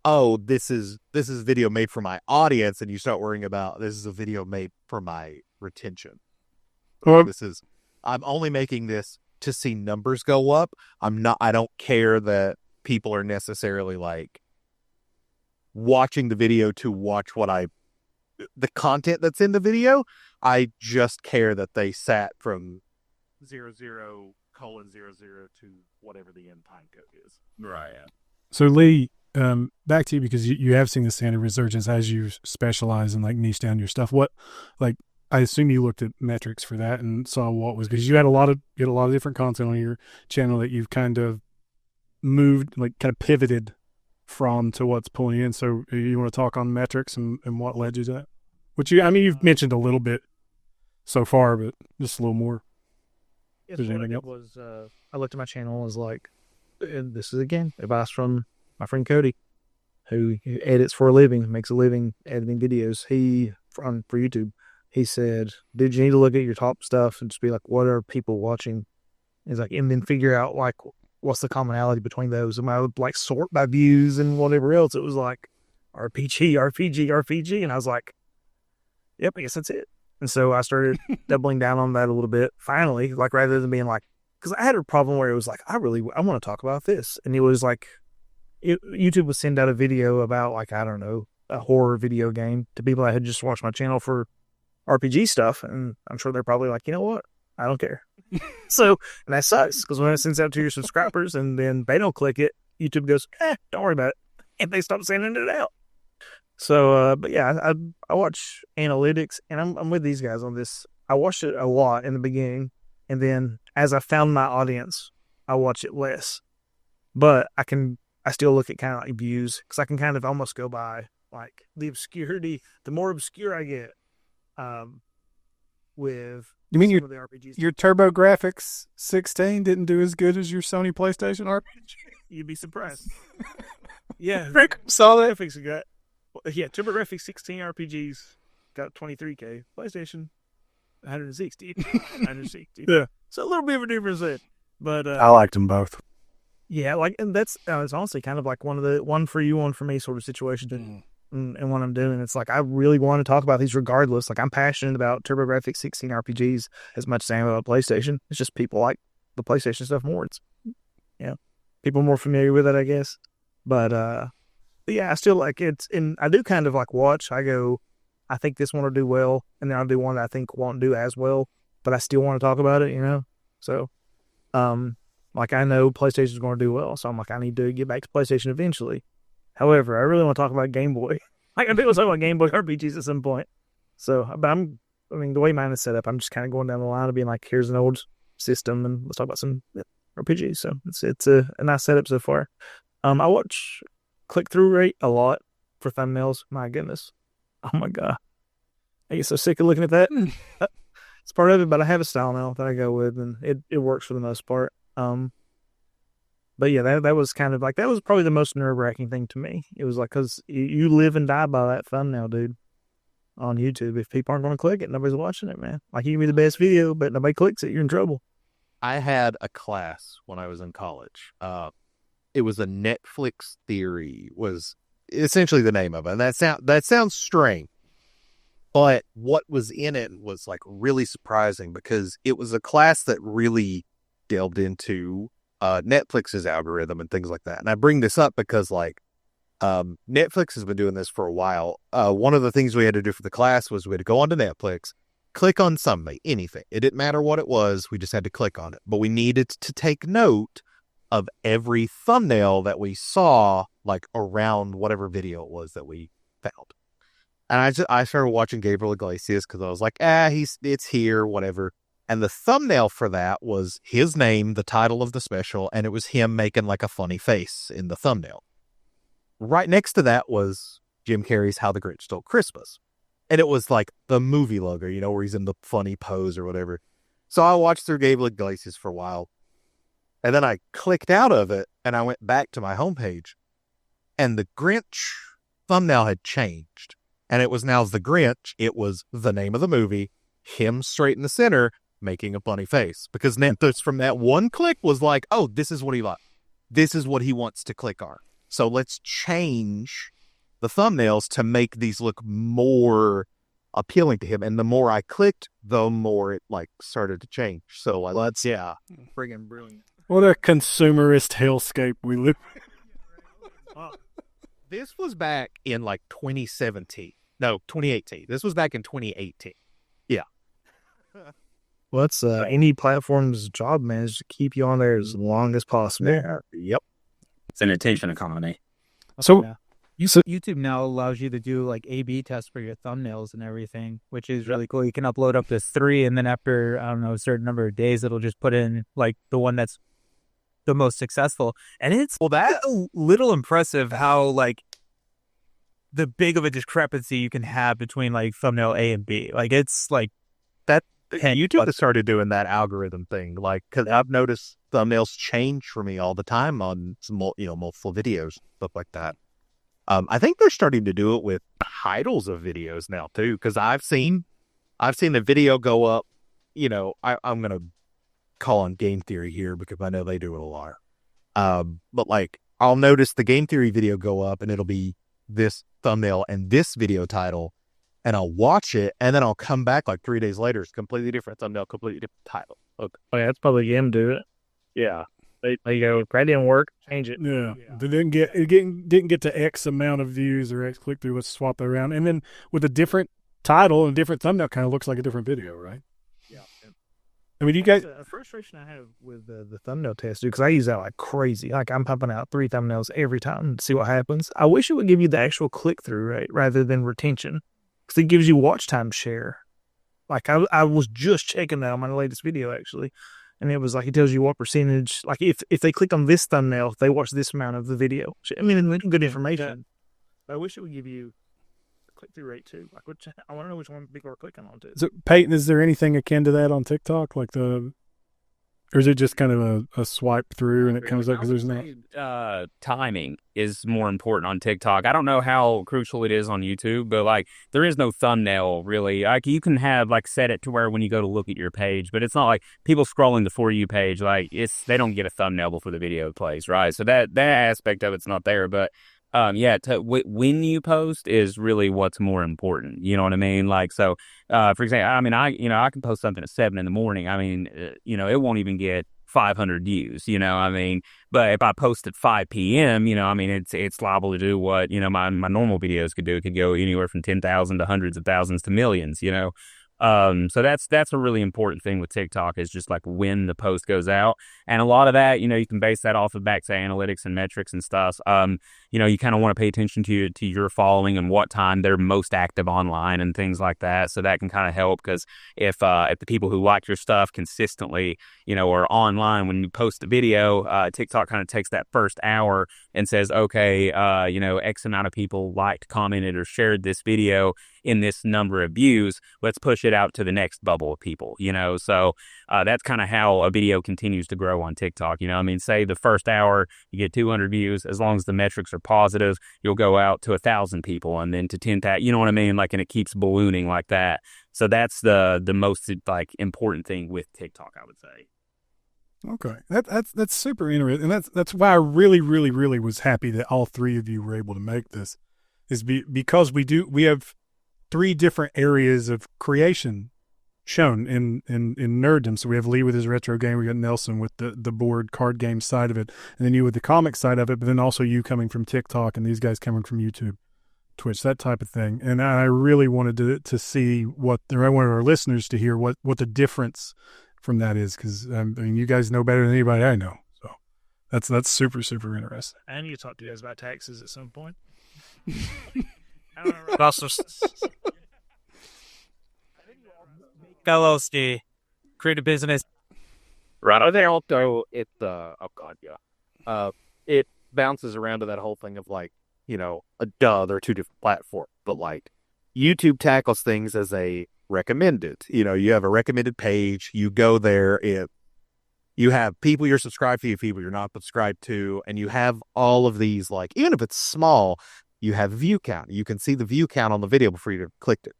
F: oh, this is video made for my audience. And you start worrying about, this is a video made for my retention. I'm only making this to see numbers go up. I don't care that people are necessarily like watching the video to watch the content that's in the video. I just care that they sat from 00:00 to whatever the end time code is.
D: right. Yeah.
G: So Lee, back to you because you have seen the standard resurgence as you specialize and like niche down your stuff. What, like, I assume you looked at metrics for that and saw what was, because you had a lot of different content on your channel that you've kind of moved, like kind of pivoted from to what's pulling in. So you want to talk on metrics and what led you to that? You've mentioned a little bit so far, but just a little more.
E: Yes,
G: There's
E: what
G: anything
E: I did was I looked at my channel and was like, and this is again advice from my friend Cody, who edits for a living, makes a living editing videos. For YouTube. He said, dude, you need to look at your top stuff and just be like, what are people watching? He's like, and then figure out like, what's the commonality between those? And I would like sort by views and whatever else. It was like RPG. And I was like, yep, I guess that's it. And so I started doubling down on that a little bit. Finally, like rather than being like, because I had a problem where it was like, I want to talk about this. And it was like, YouTube would send out a video about like, I don't know, a horror video game to people that had just watched my channel for RPG stuff, and I'm sure they're probably like, you know what? I don't care. So, and that sucks because when it sends out to your subscribers and then they don't click it, YouTube goes, don't worry about it, and they stop sending it out. So, but yeah, I watch analytics, and I'm with these guys on this. I watched it a lot in the beginning, and then as I found my audience, I watch it less. But I still look at kind of like views because I can kind of almost go by like the obscurity. The more obscure I get. With
G: you mean
E: some of the RPGs,
G: your TurboGrafx 16 didn't do as good as your Sony PlayStation RPG?
E: You'd be surprised. Yeah,
G: Rick saw that.
E: TurboGrafx 16 RPGs got 23K. PlayStation 160. 160.
G: Yeah,
E: so a little bit of a difference there, but
G: I liked them both.
E: Yeah, like, and that's it's honestly kind of like one for you, one for me sort of situation. And what I'm doing, it's like I really want to talk about these regardless. Like I'm passionate about TurboGrafx 16 RPGs as much as I am about PlayStation. It's just people like the PlayStation stuff more. It's people more familiar with it, I guess. But yeah, I still like it. And I do kind of like watch. I go, I think this one will do well, and then I'll do one that I think won't do as well, but I still want to talk about it, you know? So, like I know PlayStation's going to do well, so I'm like, I need to get back to PlayStation eventually. However, I really want to talk about Game Boy. Like, I think we'll talk about Game Boy RPGs at some point. So, but the way mine is set up, I'm just kind of going down the line of being like, here's an old system, and let's talk about some RPGs. So it's a nice setup so far. I watch click-through rate a lot for thumbnails. My goodness. Oh, my God. I get so sick of looking at that. It's part of it, but I have a style now that I go with, and it works for the most part. But yeah, that was kind of like, that was probably the most nerve-wracking thing to me. It was like, because you live and die by that thumbnail, dude, on YouTube. If people aren't going to click it, nobody's watching it, man. Like, you can be the best video, but nobody clicks it, you're in trouble.
F: I had a class when I was in college. It was a Netflix theory, was essentially the name of it. And that sounds strange. But what was in it was like really surprising, because it was a class that really delved into Netflix's algorithm and things like that. And I bring this up because like Netflix has been doing this for a while. One of the things we had to do for the class was we had to go onto Netflix, click on something, anything. It didn't matter what it was. We just had to click on it. But we needed to take note of every thumbnail that we saw, like around whatever video it was that we found. And I started watching Gabriel Iglesias because I was like, it's here, whatever. And the thumbnail for that was his name, the title of the special, and it was him making like a funny face in the thumbnail. Right next to that was Jim Carrey's How the Grinch Stole Christmas. And it was like the movie logo, where he's in the funny pose or whatever. So I watched through Gabriel Iglesias for a while. And then I clicked out of it and I went back to my homepage. And the Grinch thumbnail had changed. And it was now the Grinch. It was the name of the movie, him straight in the center, making a funny face. Because Netflix from that one click was like, oh, this is what he likes. This is what he wants to click on. So let's change the thumbnails to make these look more appealing to him. And the more I clicked, the more it like started to change. So
E: Friggin' brilliant.
G: What a consumerist hellscape we live in.
F: This was back in like 2017. No, 2018. This was back in 2018. Yeah.
E: Well, that's any platform's job, man, is to keep you on there as long as possible.
F: Yeah. Yep.
D: It's an attention economy.
G: So,
B: Yeah. YouTube now allows you to do like A/B tests for your thumbnails and everything, which is really cool. You can upload up to 3, and then after, I don't know, a certain number of days, it'll just put in like the one that's the most successful. And it's a little impressive how like the big of a discrepancy you can have between like thumbnail A and B. Like it's like that.
F: YouTube has started doing that algorithm thing. Like, cause I've noticed thumbnails change for me all the time on some, multiple videos, stuff like that. I think they're starting to do it with titles of videos now too. Cause I've seen the video go up, I'm going to call on Game Theory here because I know they do it a lot. But like I'll notice the Game Theory video go up and it'll be this thumbnail and this video title, and I'll watch it, and then I'll come back like 3 days later. It's completely different thumbnail, completely different title. Okay.
E: Oh yeah, that's probably him do it.
F: Yeah.
E: They go, that didn't work, change it.
G: yeah. They didn't get to X amount of views or X click through. Let's swap that around. And then with a different title and a different thumbnail, kind of looks like a different video, right?
E: Yeah.
G: I mean, you guys.
E: The frustration I have with the thumbnail test, dude, because I use that like crazy. Like I'm pumping out 3 thumbnails every time to see what happens. I wish it would give you the actual click through rate rather than retention, because it gives you watch time share. Like I was just checking that on my latest video actually, and it was like it tells you what percentage. Like if they click on this thumbnail, they watch this amount of the video. I mean, good information. I wish it would give you click-through rate too. Like, I want to know which one people are clicking on too.
G: So, Peyton, is there anything akin to that on TikTok, like or is it just kind of a swipe through and it comes up because there's not?
D: Timing is more important on TikTok. I don't know how crucial it is on YouTube, but like there is no thumbnail really. Like you can have like set it to where when you go to look at your page, but it's not like people scrolling the For You page. Like they don't get a thumbnail before the video plays, right? So that aspect of it's not there, but. When you post is really what's more important. You know what I mean? Like, so, for example, I mean, I can post something at 7 a.m. I mean, it won't even get 500 views, I mean, but if I post at 5 p.m., I mean, it's liable to do what, my normal videos could do. It could go anywhere from 10,000 to hundreds of thousands to millions, So that's a really important thing with TikTok is just like when the post goes out. And a lot of that, you know, you can base that off of back to analytics and metrics and stuff. You know, you kind of want to pay attention to your following and what time they're most active online and things like that. So that can kind of help because if the people who like your stuff consistently, you know, are online when you post the video, TikTok kind of takes that first hour and says, okay, you know, X amount of people liked, commented, or shared this video in this number of views. Let's push it out to the next bubble of people, you know? So that's kind of how a video continues to grow on TikTok. You know, I mean, say the first hour you get 200 views, as long as the metrics are positive, you'll go out to 1,000 people and then to 10,000, you know what I mean? Like, and it keeps ballooning like that. So that's the most like important thing with TikTok, I would say.
G: Okay, that's super interesting, and that's why I really was happy that all three of you were able to make this, is because we have 3 different areas of creation shown in nerddom. So we have Lee with his retro game, we got Nelson with the board card game side of it, and then you with the comic side of it, but then also you coming from TikTok and these guys coming from YouTube, Twitch, that type of thing. And I really wanted to see I wanted our listeners to hear what the difference from that is, because I mean, you guys know better than anybody I know. So that's super interesting.
E: And you talk to us about taxes at some point. I don't know. Also,
B: LLC, create a business.
F: Right. They also it it bounces around to that whole thing of like, you know, they're 2 different platforms, but like YouTube tackles things as a recommended. You know, you have a recommended page, you go there, you have people you're subscribed to, people you're not subscribed to, and you have all of these, like, even if it's small, you have view count. You can see the view count on the video before you clicked it.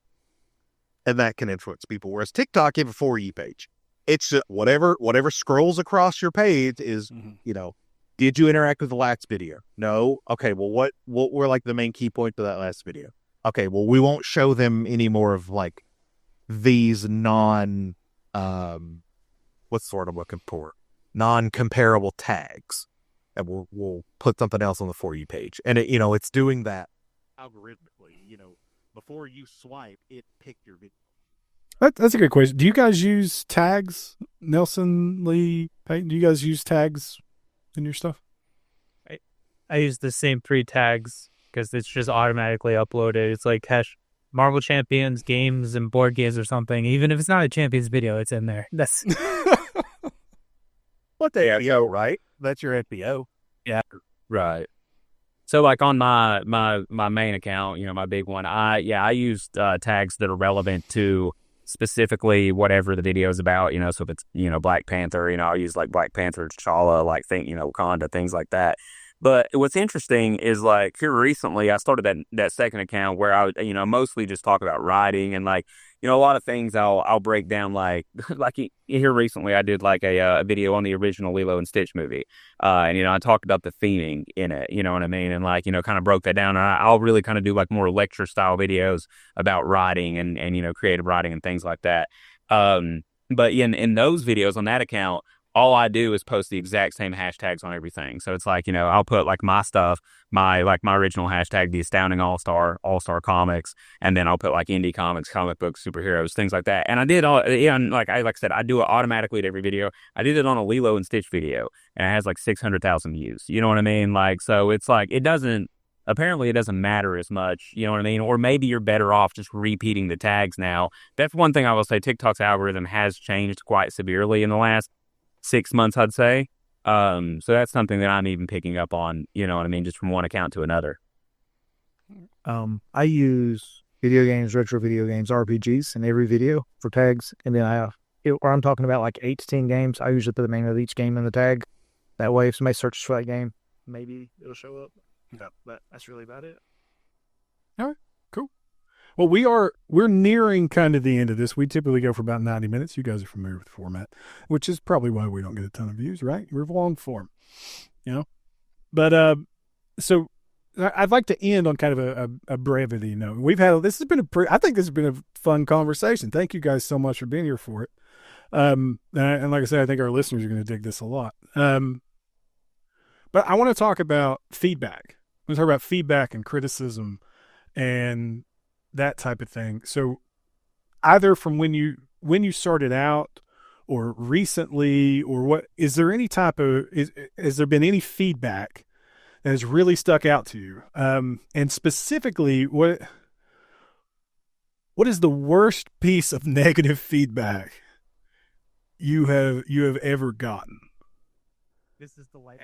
F: And that can influence people. Whereas TikTok, you have a For You page. It's just whatever scrolls across your page is, you know, did you interact with the last video? No. Okay, well, what were like the main key points of that last video? Okay, well, we won't show them any more of like these non-comparable tags. And we'll put something else on the For You page. And it, you know, it's doing that algorithmically. You know, before you swipe, it picked your video.
G: That's a good question. Do you guys use tags, Nelson, Lee, Payton? Do you guys use tags in your stuff?
B: I use the same 3 tags because it's just automatically uploaded. It's like Marvel Champions, games, and board games or something. Even if it's not a Champions video, it's in there. That's
F: what the FBO, right? That's your FBO.
D: Yeah, right. So like on my main account, you know, my big one, I use tags that are relevant to specifically whatever the video is about, you know. So if it's, you know, Black Panther, you know, I'll use like Black Panther, T'Challa, like you know, Wakanda, things like that. But what's interesting is like here recently I started that second account where I, you know, mostly just talk about writing and like, you know, a lot of things I'll break down like here recently I did like a video on the original Lilo and Stitch movie. And, you know, I talked about the theming in it, you know what I mean? And like, you know, kind of broke that down. And I'll really kind of do like more lecture style videos about writing and, you know, creative writing and things like that. But in those videos on that account, all I do is post the exact same hashtags on everything. So it's like, you know, I'll put like my stuff, my original hashtag, the Astounding All-Star Comics, and then I'll put like indie comics, comic books, superheroes, things like that. And I did all, yeah, and like I said, I do it automatically at every video. I did it on a Lilo and Stitch video, and it has like 600,000 views. You know what I mean? Like, so it's like, apparently it doesn't matter as much, you know what I mean? Or maybe you're better off just repeating the tags now. That's one thing I will say. TikTok's algorithm has changed quite severely in the last 6 months, I'd say. So that's something that I'm even picking up on, you know what I mean, just from one account to another.
E: I use video games, retro video games, RPGs in every video for tags. And then where I'm talking about like 8 to 10 games, I usually put the name of each game in the tag. That way, if somebody searches for that game, maybe it'll show up. No, but that's really about it.
G: All right, cool. Well, we're nearing kind of the end of this. We typically go for about 90 minutes. You guys are familiar with the format, which is probably why we don't get a ton of views, right? We're long form, you know? But, so I'd like to end on kind of a brevity note. I think this has been a fun conversation. Thank you guys so much for being here for it. And like I said, I think our listeners are going to dig this a lot. But I want to talk about feedback. I want to talk about feedback and criticism and that type of thing. So
A: either from when you started out or recently, or what, is there any type of, has there been any feedback that has really stuck out to you? And specifically, what is the worst piece of negative feedback you have ever gotten?
B: This is the life.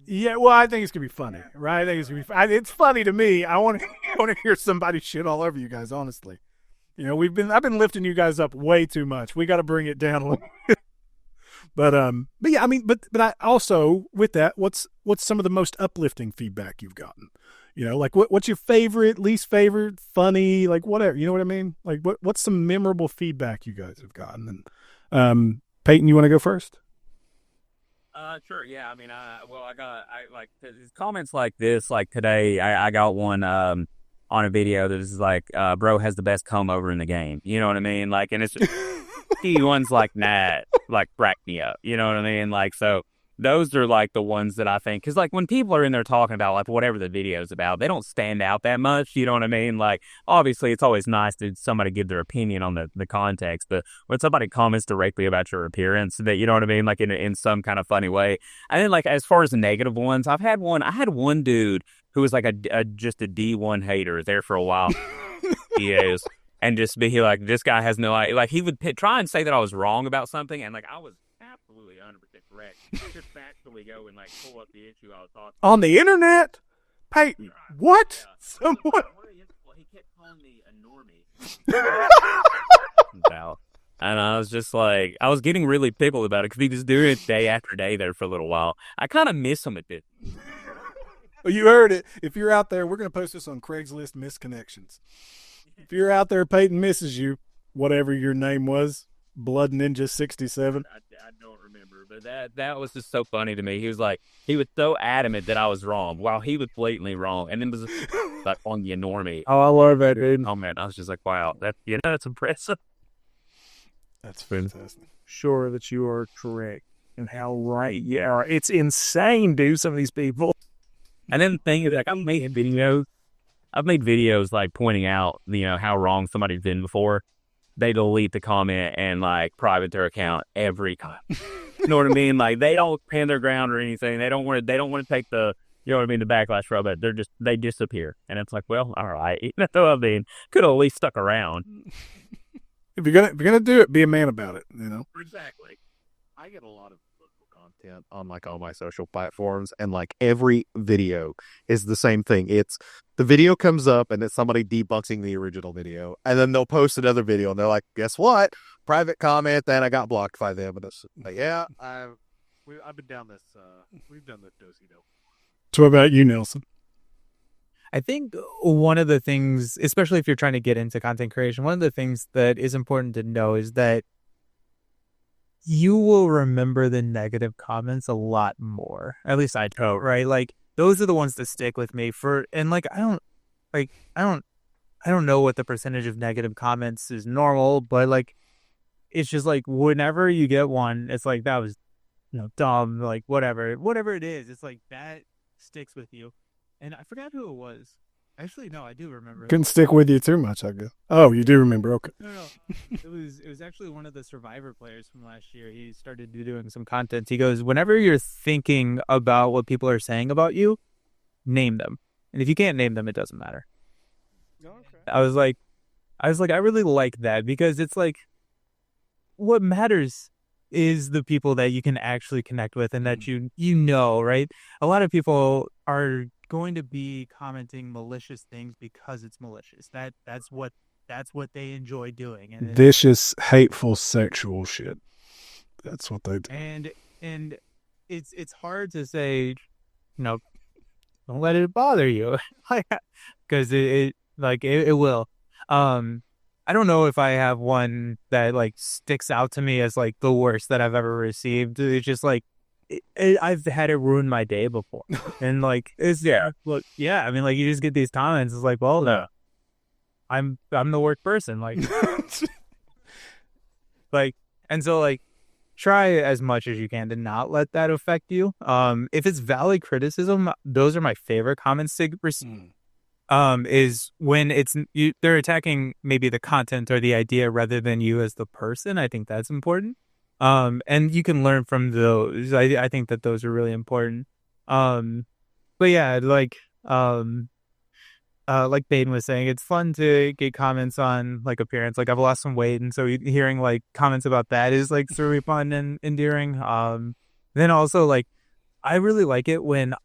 A: Yeah, well, I think it's gonna be funny, right? I think it's gonna be. It's funny to me. I want to hear somebody shit all over you guys. Honestly, I've been lifting you guys up way too much. We got to bring it down a little bit. But yeah, I mean, but I also, with that, what's some of the most uplifting feedback you've gotten? Like what's your favorite, least favorite, funny, like whatever. You know what I mean? Like what's some memorable feedback you guys have gotten? And Peyton, you want to go first?
D: Sure. Yeah. I mean, comments like this, like today, I got one, on a video that is like, bro has the best comb over in the game. You know what I mean? Like, and it's just, he ones like, nah, like crack me up. You know what I mean? Like, so those are like the ones that I think, cause like when people are in there talking about like whatever the video is about, they don't stand out that much. You know what I mean? Like, obviously it's always nice to somebody give their opinion on the context, but when somebody comments directly about your appearance, that, you know what I mean? Like in some kind of funny way. And then like, as far as the negative ones, I had one dude who was like just a D1 hater there for a while. He is. And just be like, this guy has no idea. Like, he would try and say that I was wrong about something, and like, I was absolutely 100% correct. Just factually go and like pull up the issue I was talking about.
A: On the internet? Peyton, what?
D: Yeah.
A: Someone?
D: He kept calling me a normie. And I was just like, I was getting really pickled about it because he was doing it day after day there for a little while. I kind of miss him a bit.
A: Well, you heard it. If you're out there, we're going to post this on Craigslist Misconnections. If you're out there, Peyton misses you, whatever your name was, Blood Ninja 67.
D: I don't remember, but that was just so funny to me. He was so adamant that I was wrong, while he was blatantly wrong, and then was like on the normie.
E: Oh, I love that, dude.
D: Oh man, I was just like, wow, that's impressive.
A: That's fantastic.
E: Sure that you are correct and how right you are. It's insane, dude. Some of these people.
D: And then the thing is, like, I've made videos like pointing out, how wrong somebody's been before. They delete the comment and like private their account every time. You know what I mean? Like, they don't stand their ground or anything. They don't want to take the, you know what I mean, the backlash from it. They disappear. And it's like, well, all right. I mean, could have at least stuck around.
A: If you're gonna do it, be a man about it.
D: Exactly.
C: I get a lot of content on like all my social platforms, and like every video is the same thing. It's the video comes up and it's somebody debunking the original video, and then they'll post another video and they're like, guess what, private comment, then I got blocked by them. And it's like, yeah, I've been down this we've done this do-si-do.
A: So what about you, Nelson?
B: I think one of the things, especially if you're trying to get into content creation, one of the things that is important to know is that you will remember the negative comments a lot more. At least I do, right? Like, those are the ones that stick with me and like, I don't know what the percentage of negative comments is normal, but like, it's just like, whenever you get one, it's like, that was, dumb, like whatever it is, it's like, that sticks with you. And I forgot who it was. Actually, no, I do remember.
A: Couldn't stick with you too much, I guess. Oh, you do remember? Okay.
B: No. It was actually one of the Survivor players from last year. He started doing some content. He goes, whenever you're thinking about what people are saying about you, name them. And if you can't name them, it doesn't matter. Okay. I was like, I really like that, because it's like, what matters is the people that you can actually connect with and that right? A lot of people are going to be commenting malicious things because it's malicious. That's what they enjoy doing. And
A: vicious, hateful, sexual shit. That's what they do.
B: And it's hard to say, don't let it bother you, because it will. I don't know if I have one that like sticks out to me as like the worst that I've ever received. It's just like, I've had it ruin my day before. And like, I mean, like, you just get these comments. It's like, well, no, I'm the worst person. Like, and so like, try as much as you can to not let that affect you. If it's valid criticism, those are my favorite comments to receive. is when they're attacking maybe the content or the idea rather than you as the person. I think that's important. And you can learn from those. I think that those are really important. But yeah, like Payton was saying, it's fun to get comments on like appearance. Like I've lost some weight, and so hearing like comments about that is like really fun and endearing. Then also like I really like it when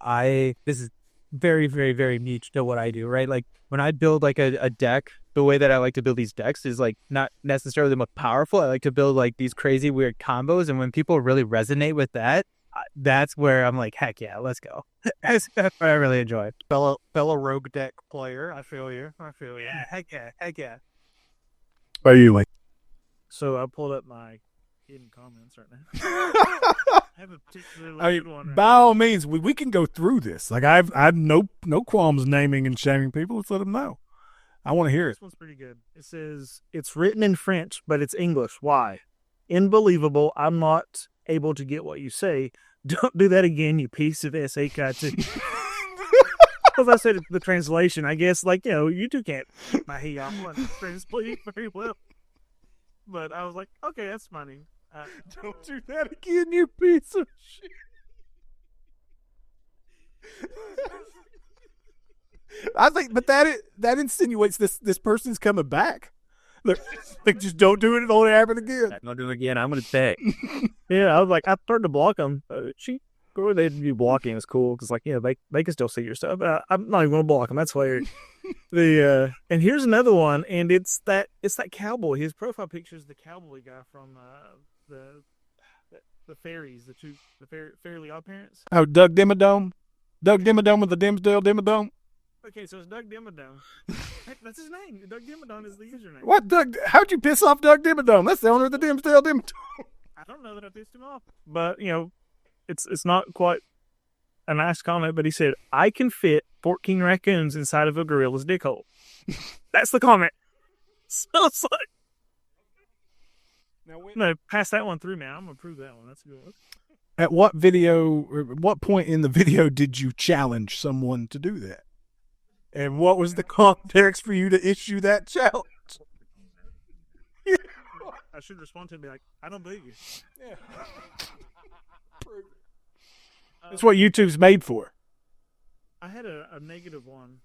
B: this is very, very, very niche to what I do, right? Like when I build like a deck, the way that I like to build these decks is like not necessarily the most powerful. I like to build like these crazy weird combos, and when people really resonate with that, that's where I'm like, heck yeah, let's go. That's what I really enjoy.
F: Fellow rogue deck player, I feel you.
B: Yeah, heck yeah.
A: What are you like?
E: So I pulled up my hidden comments right now. I have a particularly good one.
A: By all means, we can go through this. Like I've no qualms naming and shaming people. Let's let them know. I want to hear it.
E: This one's pretty good. It says, it's written in French, but it's English. Why? Unbelievable. I'm not able to get what you say. Don't do that again, you piece of SAKT. Because I said the translation, I guess, like, you two can't translate very well. But I was like, okay, that's funny.
A: Don't do that again, you piece of shit. I think, but that insinuates this person's coming back. Like, just don't do it. It won't happen again.
D: Don't do it again. I'm gonna say.
E: Yeah, I was like, I started to block them. They'd be blocking is cool because, like, they can still see your stuff. But I'm not even gonna block them. That's weird. And here's another one, and it's that cowboy. His profile picture is the cowboy guy from the fairies, the Fairly Odd Parents.
A: Oh, Doug Dimmadome with the Dimsdale Dimmadome.
E: Okay, so it's Doug Dimmadome. That's his name. Doug Dimmadome is the username.
A: What, Doug? How'd you piss off Doug Dimmadome? That's the owner of the Dimsdale Dimmadome.
E: I don't know that I pissed him off, but it's not quite a nice comment. But he said, "I can fit 14 raccoons inside of a gorilla's dick hole." That's the comment. So it's like, no, pass that one through, man. I'm gonna prove that one. That's a good one.
A: At what point in the video did you challenge someone to do that? And what was the context for you to issue that challenge?
E: I should respond to him and be like, I don't believe you.
A: Yeah. That's what YouTube's made for.
E: I had a negative one.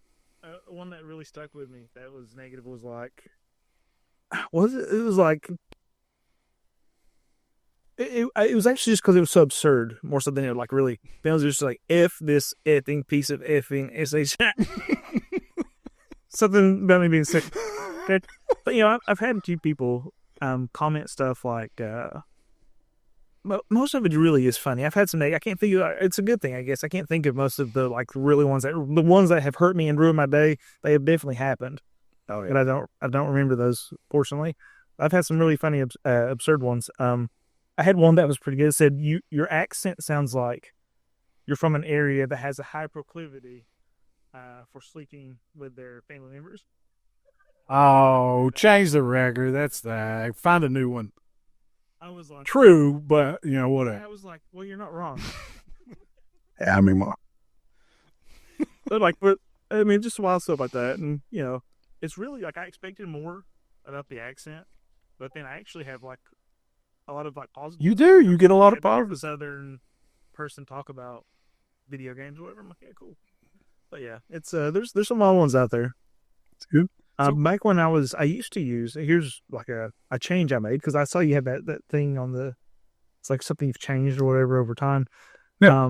E: One that really stuck with me that was negative was like, it was like, it was actually just because it was so absurd, more so than it like really. It was just like, F this effing piece of effing SH. Something about me being sick. But I've had a few people comment stuff like, most of it really is funny. I've had some. I can't think of. It's a good thing, I guess. I can't think of most of the like really ones the ones that have hurt me and ruined my day. They have definitely happened.
F: Oh yeah.
E: But I don't remember those. Fortunately, I've had some really funny absurd ones. I had one that was pretty good. It said, your accent sounds like you're from an area that has a high proclivity for sleeping with their family members.
A: Oh, change the record. That's that. Find a new one.
E: I was like,
A: true, but whatever.
E: I was like, well, you're not wrong.
A: Yeah, I mean, more.
E: but I mean, just wild stuff like that, and it's really like I expected more about the accent, but then I actually have like a lot of like positive.
A: You do. You get a lot of positive.
E: A Southern person talk about video games or whatever. I'm like, yeah, cool. But yeah, it's there's some odd ones out there.
A: It's good.
E: Back when I used to use, here's like a change I made because I saw you have that thing on it's like something you've changed or whatever over time.
A: Yeah.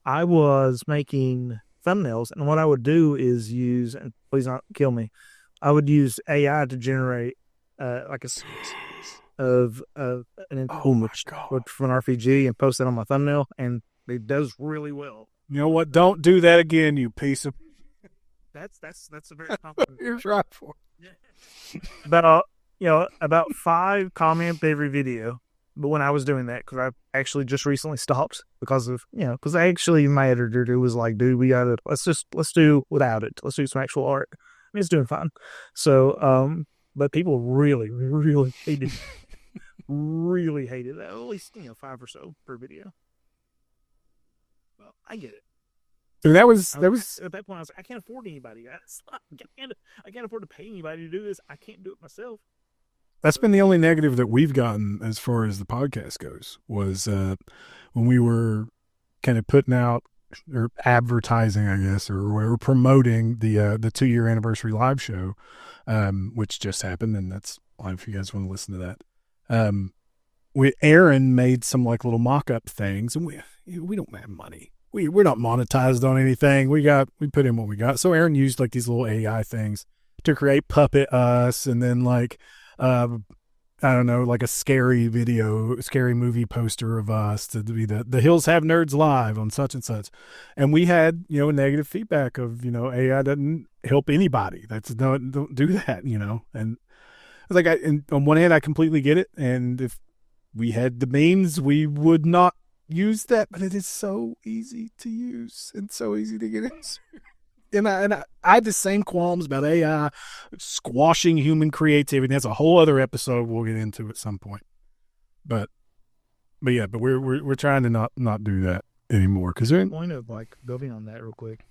E: I was making thumbnails, and what I would do is use, and please not kill me, I would use AI to generate like a of an image from an RPG and post it on my thumbnail, and it does really well.
A: You know what? Don't do that again, you piece of.
E: That's a very compliment.
A: You're right for.
E: About 5 comments every video. But when I was doing that, because I actually just recently stopped because of because actually my editor was like, dude, we got it. Let's do without it. Let's do some actual art. I mean, it's doing fine. So, but people really, really hated it. Really hated that. At least 5 or so per video. Well, I get it.
G: And that was
E: at that point. I was like, I can't afford anybody. I can't afford to pay anybody to do this. I can't do it myself.
G: that's been the only negative that we've gotten as far as the podcast goes, was when we were kind of putting out or advertising, I guess, or we were promoting the 2-year anniversary live show, which just happened, and that's live if you guys want to listen to that. Aaron made some like little mock-up things, and we don't have money. We're not monetized on anything. We put in what we got. So Aaron used like these little AI things to create Puppet Us, and then like I don't know, like a scary movie poster of us to be the Hills Have Nerds live on such and such. And we had, negative feedback of, AI doesn't help anybody. Don't do that, And like on one hand, I completely get it. And if we had the means, we would not use that, but it is so easy to use and so easy to get into. And I had the same qualms about AI squashing human creativity. That's a whole other episode we'll get into at some point. But we're trying to not do that anymore, because they're
E: point of like building on that real quick.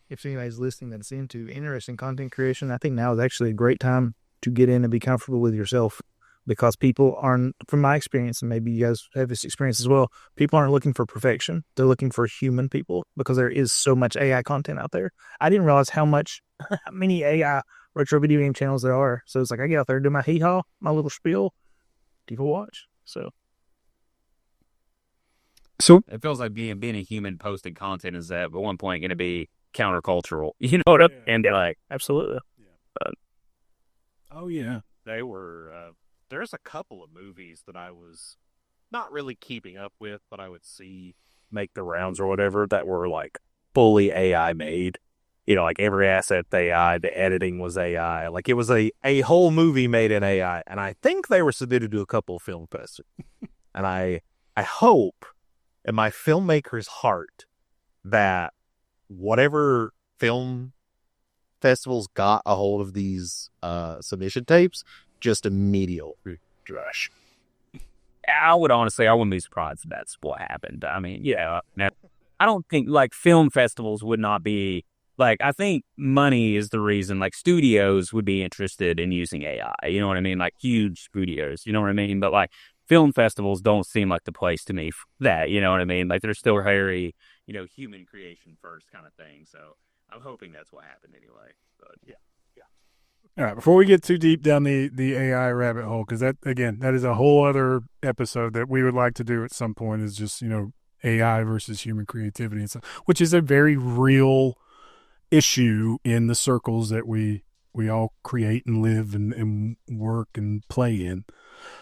E: If anybody's listening that's into interesting content creation, I think now is actually a great time to get in and be comfortable with yourself. Because people aren't, from my experience, and maybe you guys have this experience as well, people aren't looking for perfection. They're looking for human people, because there is so much AI content out there. I didn't realize how many AI retro video game channels there are. So it's like, I get out there, do my hee-haw, my little spiel, people watch. So
D: it feels like being a human posting content is at one point going to be countercultural. You know what I mean? And like,
E: absolutely.
G: Oh, yeah.
F: They were... there's a couple of movies that I was not really keeping up with, but I would see make the rounds or whatever, that were like fully AI made. Like every asset AI, the editing was AI. Like it was a whole movie made in AI. And I think they were submitted to a couple of film festivals. And I hope in my filmmaker's heart that whatever film festivals got a hold of these submission tapes, just immediately trash.
D: I wouldn't be surprised if that's what happened. I mean, I don't think like film festivals would not be like, I think money is the reason like studios would be interested in using AI. You know what I mean? Like huge studios, you know what I mean? But like film festivals don't seem like the place to me for that. You know what I mean? Like they're still very, human creation first kind of thing. So I'm hoping that's what happened anyway. But yeah.
G: All right, before we get too deep down the AI rabbit hole, because that is a whole other episode that we would like to do at some point, is just, AI versus human creativity and stuff, which is a very real issue in the circles that we all create and live and work and play in.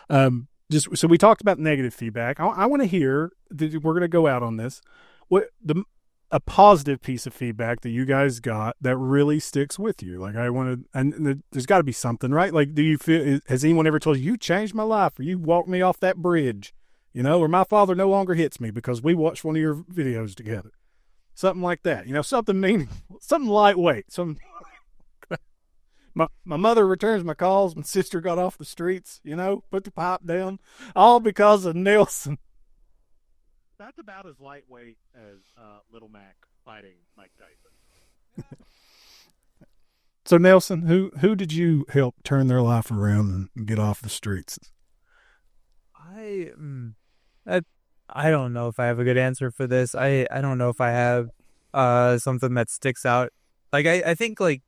G: So we talked about negative feedback. I want to hear, we're going to go out on this, a positive piece of feedback that you guys got that really sticks with you. Like and there's got to be something, right? Like, do you feel, has anyone ever told you changed my life, or you walked me off that bridge, or my father no longer hits me because we watched one of your videos together? Something like that, something meaningful, something lightweight. My mother returns my calls. My sister got off the streets, put the pipe down, all because of Nelson.
F: That's about as lightweight as Little Mac fighting Mike Tyson.
G: So Nelson, who did you help turn their life around and get off the streets?
B: I don't know if I have a good answer for this. I don't know if I have something that sticks out. Like I think like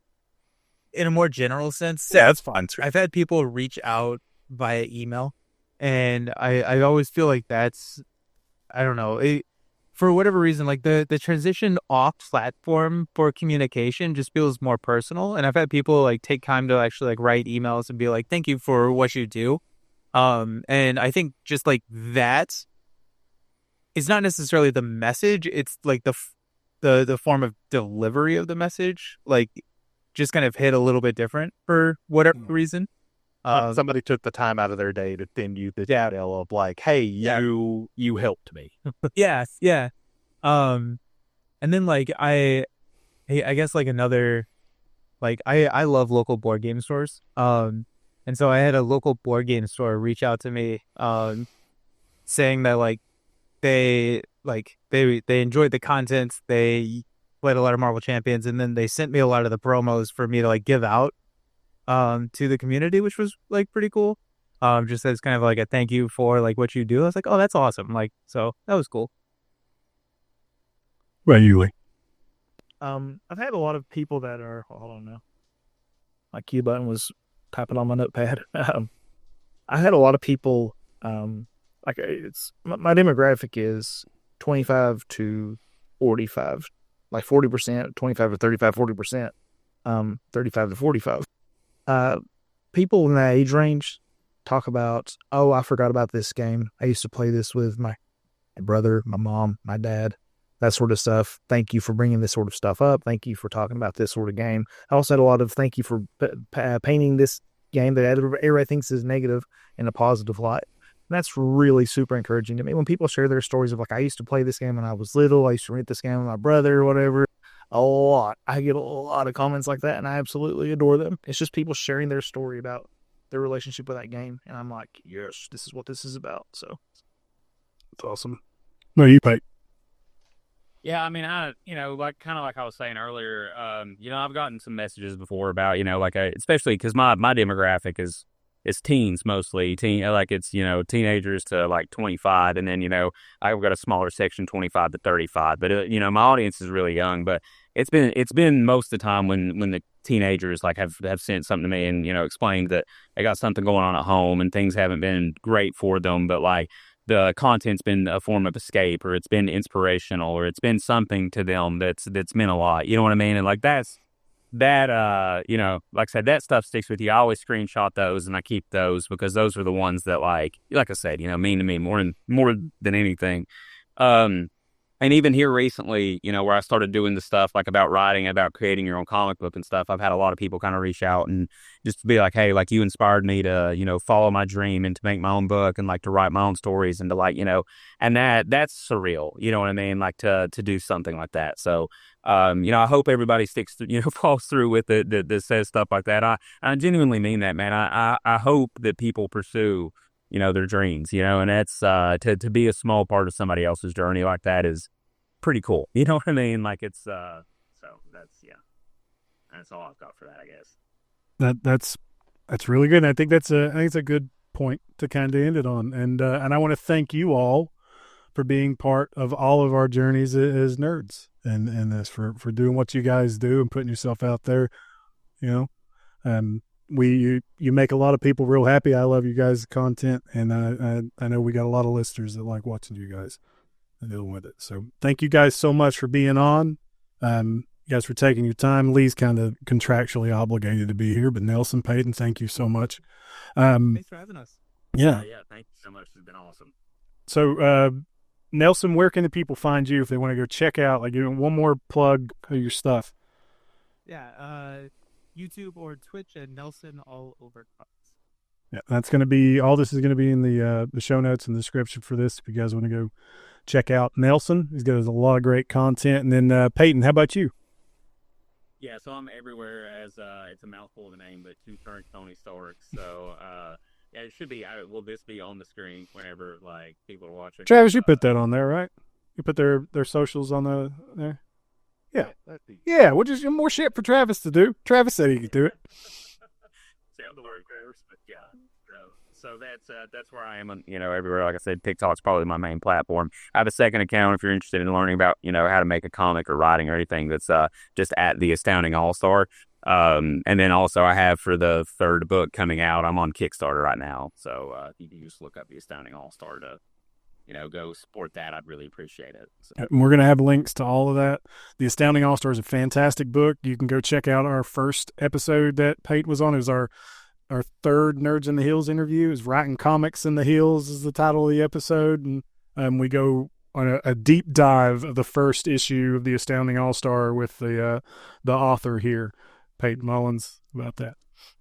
B: in a more general sense.
F: Yeah, that's fine.
B: I've had people reach out via email, and I always feel like that's, I don't know, for whatever reason, like the transition off platform for communication just feels more personal. And I've had people like take time to actually like write emails and be like, thank you for what you do. And I think just like that is not necessarily the message. It's like the form of delivery of the message, like just kind of hit a little bit different for whatever reason.
F: Somebody took the time out of their day to send you the email of like, hey, you helped me.
B: Yeah. And then like I guess like another, like I love local board game stores. And so I had a local board game store reach out to me, saying that like they enjoyed the content. They played a lot of Marvel Champions, and then they sent me a lot of the promos for me to like give out to the community, which was like pretty cool. Just as kind of like a thank you for like what you do. I was like, oh, that's awesome. Like, so that was cool.
G: Well, you, Lee.
E: I've had a lot of people that are, hold on now. My Q button was typing on my notepad. I had a lot of people, like it's my demographic is 25 to 45, like 40%, 25 to 35, 40%, 35 to 45. People in that age range talk about, oh, I forgot about this game. I used to play this with my brother, my mom, my dad, that sort of stuff. Thank you for bringing this sort of stuff up. Thank you for talking about this sort of game. I also had a lot of thank you for painting this game that everybody thinks is negative in a positive light. And that's really super encouraging to me. When people share their stories of like, I used to play this game when I was little. I used to rent this game with my brother or whatever. A lot. I get a lot of comments like that, and I absolutely adore them. It's just people sharing their story about their relationship with that game. And I'm like, yes, this is what this is about. So
G: That's awesome. No, you, Pate.
D: Yeah, I mean, like kind of like I was saying earlier, I've gotten some messages before about, like especially because my demographic is teens mostly, it's teenagers to like 25, and then I've got a smaller section 25 to 35, but my audience is really young, but it's been most of the time when the teenagers like have sent something to me and explained that they got something going on at home and things haven't been great for them, but like the content's been a form of escape, or it's been inspirational, or it's been something to them that's meant a lot. You know what I mean? And like like I said, that stuff sticks with you. I always screenshot those and I keep those because those are the ones that like I said, mean to me more than anything. And even here recently, where I started doing the stuff like about writing, about creating your own comic book and stuff, I've had a lot of people kind of reach out and just be like, hey, like you inspired me to, follow my dream and to make my own book and like to write my own stories and to like, and that's surreal. You know what I mean? Like to do something like that. So, I hope everybody sticks to, falls through with it that says stuff like that. I genuinely mean that, man. I hope that people pursue, their dreams, and that's, to be a small part of somebody else's journey like that is pretty cool. You know what I mean? Like it's, so that's all I've got for that, I guess.
G: That's really good. And I think it's a good point to kind of end it on. And I want to thank you all for being part of all of our journeys as nerds and this for doing what you guys do and putting yourself out there, you make a lot of people real happy. I love you guys' content, and I know we got a lot of listeners that like watching you guys and dealing with it. So thank you guys so much for being on. You guys for taking your time. Lee's kind of contractually obligated to be here, but Nelson, Payton, thank you so much.
B: Thanks for having us.
G: Yeah.
D: Yeah, thank you so much. It's been awesome.
G: So, Nelson, where can the people find you if they want to go check out, like, one more plug of your stuff?
B: Yeah, YouTube or Twitch at NelsonAllOverCards.
G: Yeah, that's going to be, all this is going to be in the show notes and the description for this if you guys want to go check out Nelson. He's got a lot of great content. And then, Payton, how about you?
D: Yeah, so I'm everywhere as, it's a mouthful of a name, but TwoTurntTonyStark. So, yeah, it should be, will this be on the screen whenever, like, people are watching?
G: Travis, you put that on there, right? You put their socials on there? Yeah. Yeah, we'll just more shit for Travis to do. Travis said he could do it.
D: Sound the word, but yeah. So that's where I am on, everywhere. Like I said, TikTok's probably my main platform. I have a second account if you're interested in learning about, how to make a comic or writing or anything. That's just at The Astounding All-Star. And then also I have for the third book coming out, I'm on Kickstarter right now. So you can just look up The Astounding All-Star to, go support that. I'd really appreciate it. So.
G: And we're going to have links to all of that. The Astounding All-Star is a fantastic book. You can go check out our first episode that Pate was on. It was our third Nerds in the Hills interview. Is Writing Comics in the Hills is the title of the episode. And we go on a deep dive of the first issue of The Astounding All-Star with the author here, Payton Mullins, about that.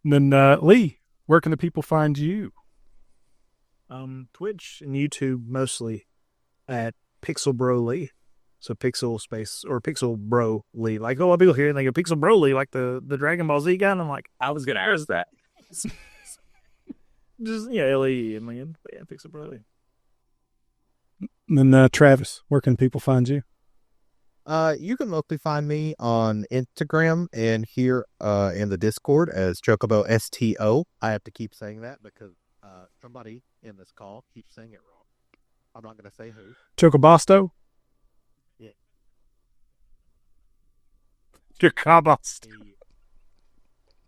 G: And then, Lee, where can the people find you?
E: Twitch and YouTube mostly at Pixel Bro Lee. So Pixel space or Pixel Bro Lee. Like, a lot of people here and they go Pixel Bro Lee, like the Dragon Ball Z guy. And I'm like,
D: I was going to ask that.
E: Just, L-E, man. But yeah, Pixel Bro Lee.
G: And then, Travis, where can people find you?
C: You can mostly find me on Instagram and here in the Discord as Chocobo STO. I have to keep saying that because somebody in this call keeps saying it wrong. I'm not going to say who.
G: Chocobasto?
C: Yeah.
G: Chocobasto.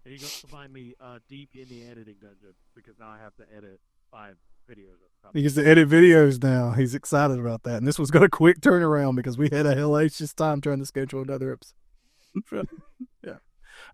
H: You got to find me deep in the editing dungeon because now I have to edit 5 videos.
A: He gets to edit videos now. He's excited about that. And this was got a quick turnaround because we had a hellacious time trying to schedule another episode. Yeah.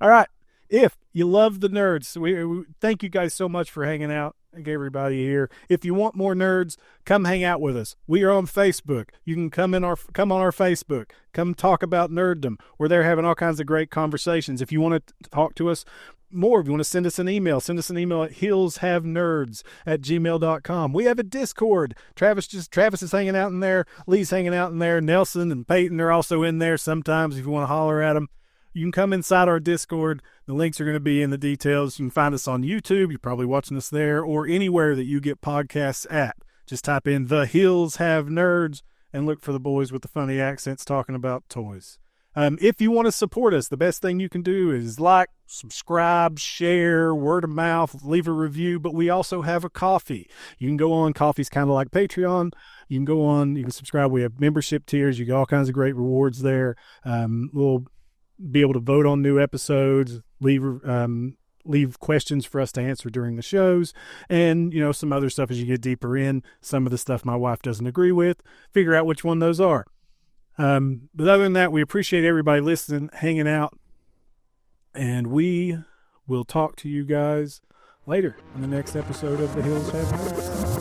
A: All right. If you love the nerds, we thank you guys so much for hanging out. Thank everybody here. If you want more nerds, come hang out with us. We are on Facebook. You can come on our Facebook. Come talk about nerddom. We're there having all kinds of great conversations. If you want to talk to us more, if you want to send us an email at hillshavenerds@gmail.com. We have a Discord. Travis is hanging out in there. Lee's hanging out in there. Nelson and Peyton are also in there sometimes if you want to holler at them. You can come inside our Discord. The links are going to be in the details. You can find us on YouTube. You're probably watching us there or anywhere that you get podcasts at. Just type in The Hills Have Nerds and look for the boys with the funny accents talking about toys. If you want to support us, the best thing you can do is like, subscribe, share, word of mouth, leave a review. But we also have a coffee. You can go on. Coffee's kind of like Patreon. You can go on. You can subscribe. We have membership tiers. You get all kinds of great rewards there. We'll be able to vote on new episodes, leave questions for us to answer during the shows, and some other stuff as you get deeper in. Some of the stuff my wife doesn't agree with, figure out which one those are. But other than that, we appreciate everybody listening, hanging out, and we will talk to you guys later in the next episode of The Hills Have Nerds.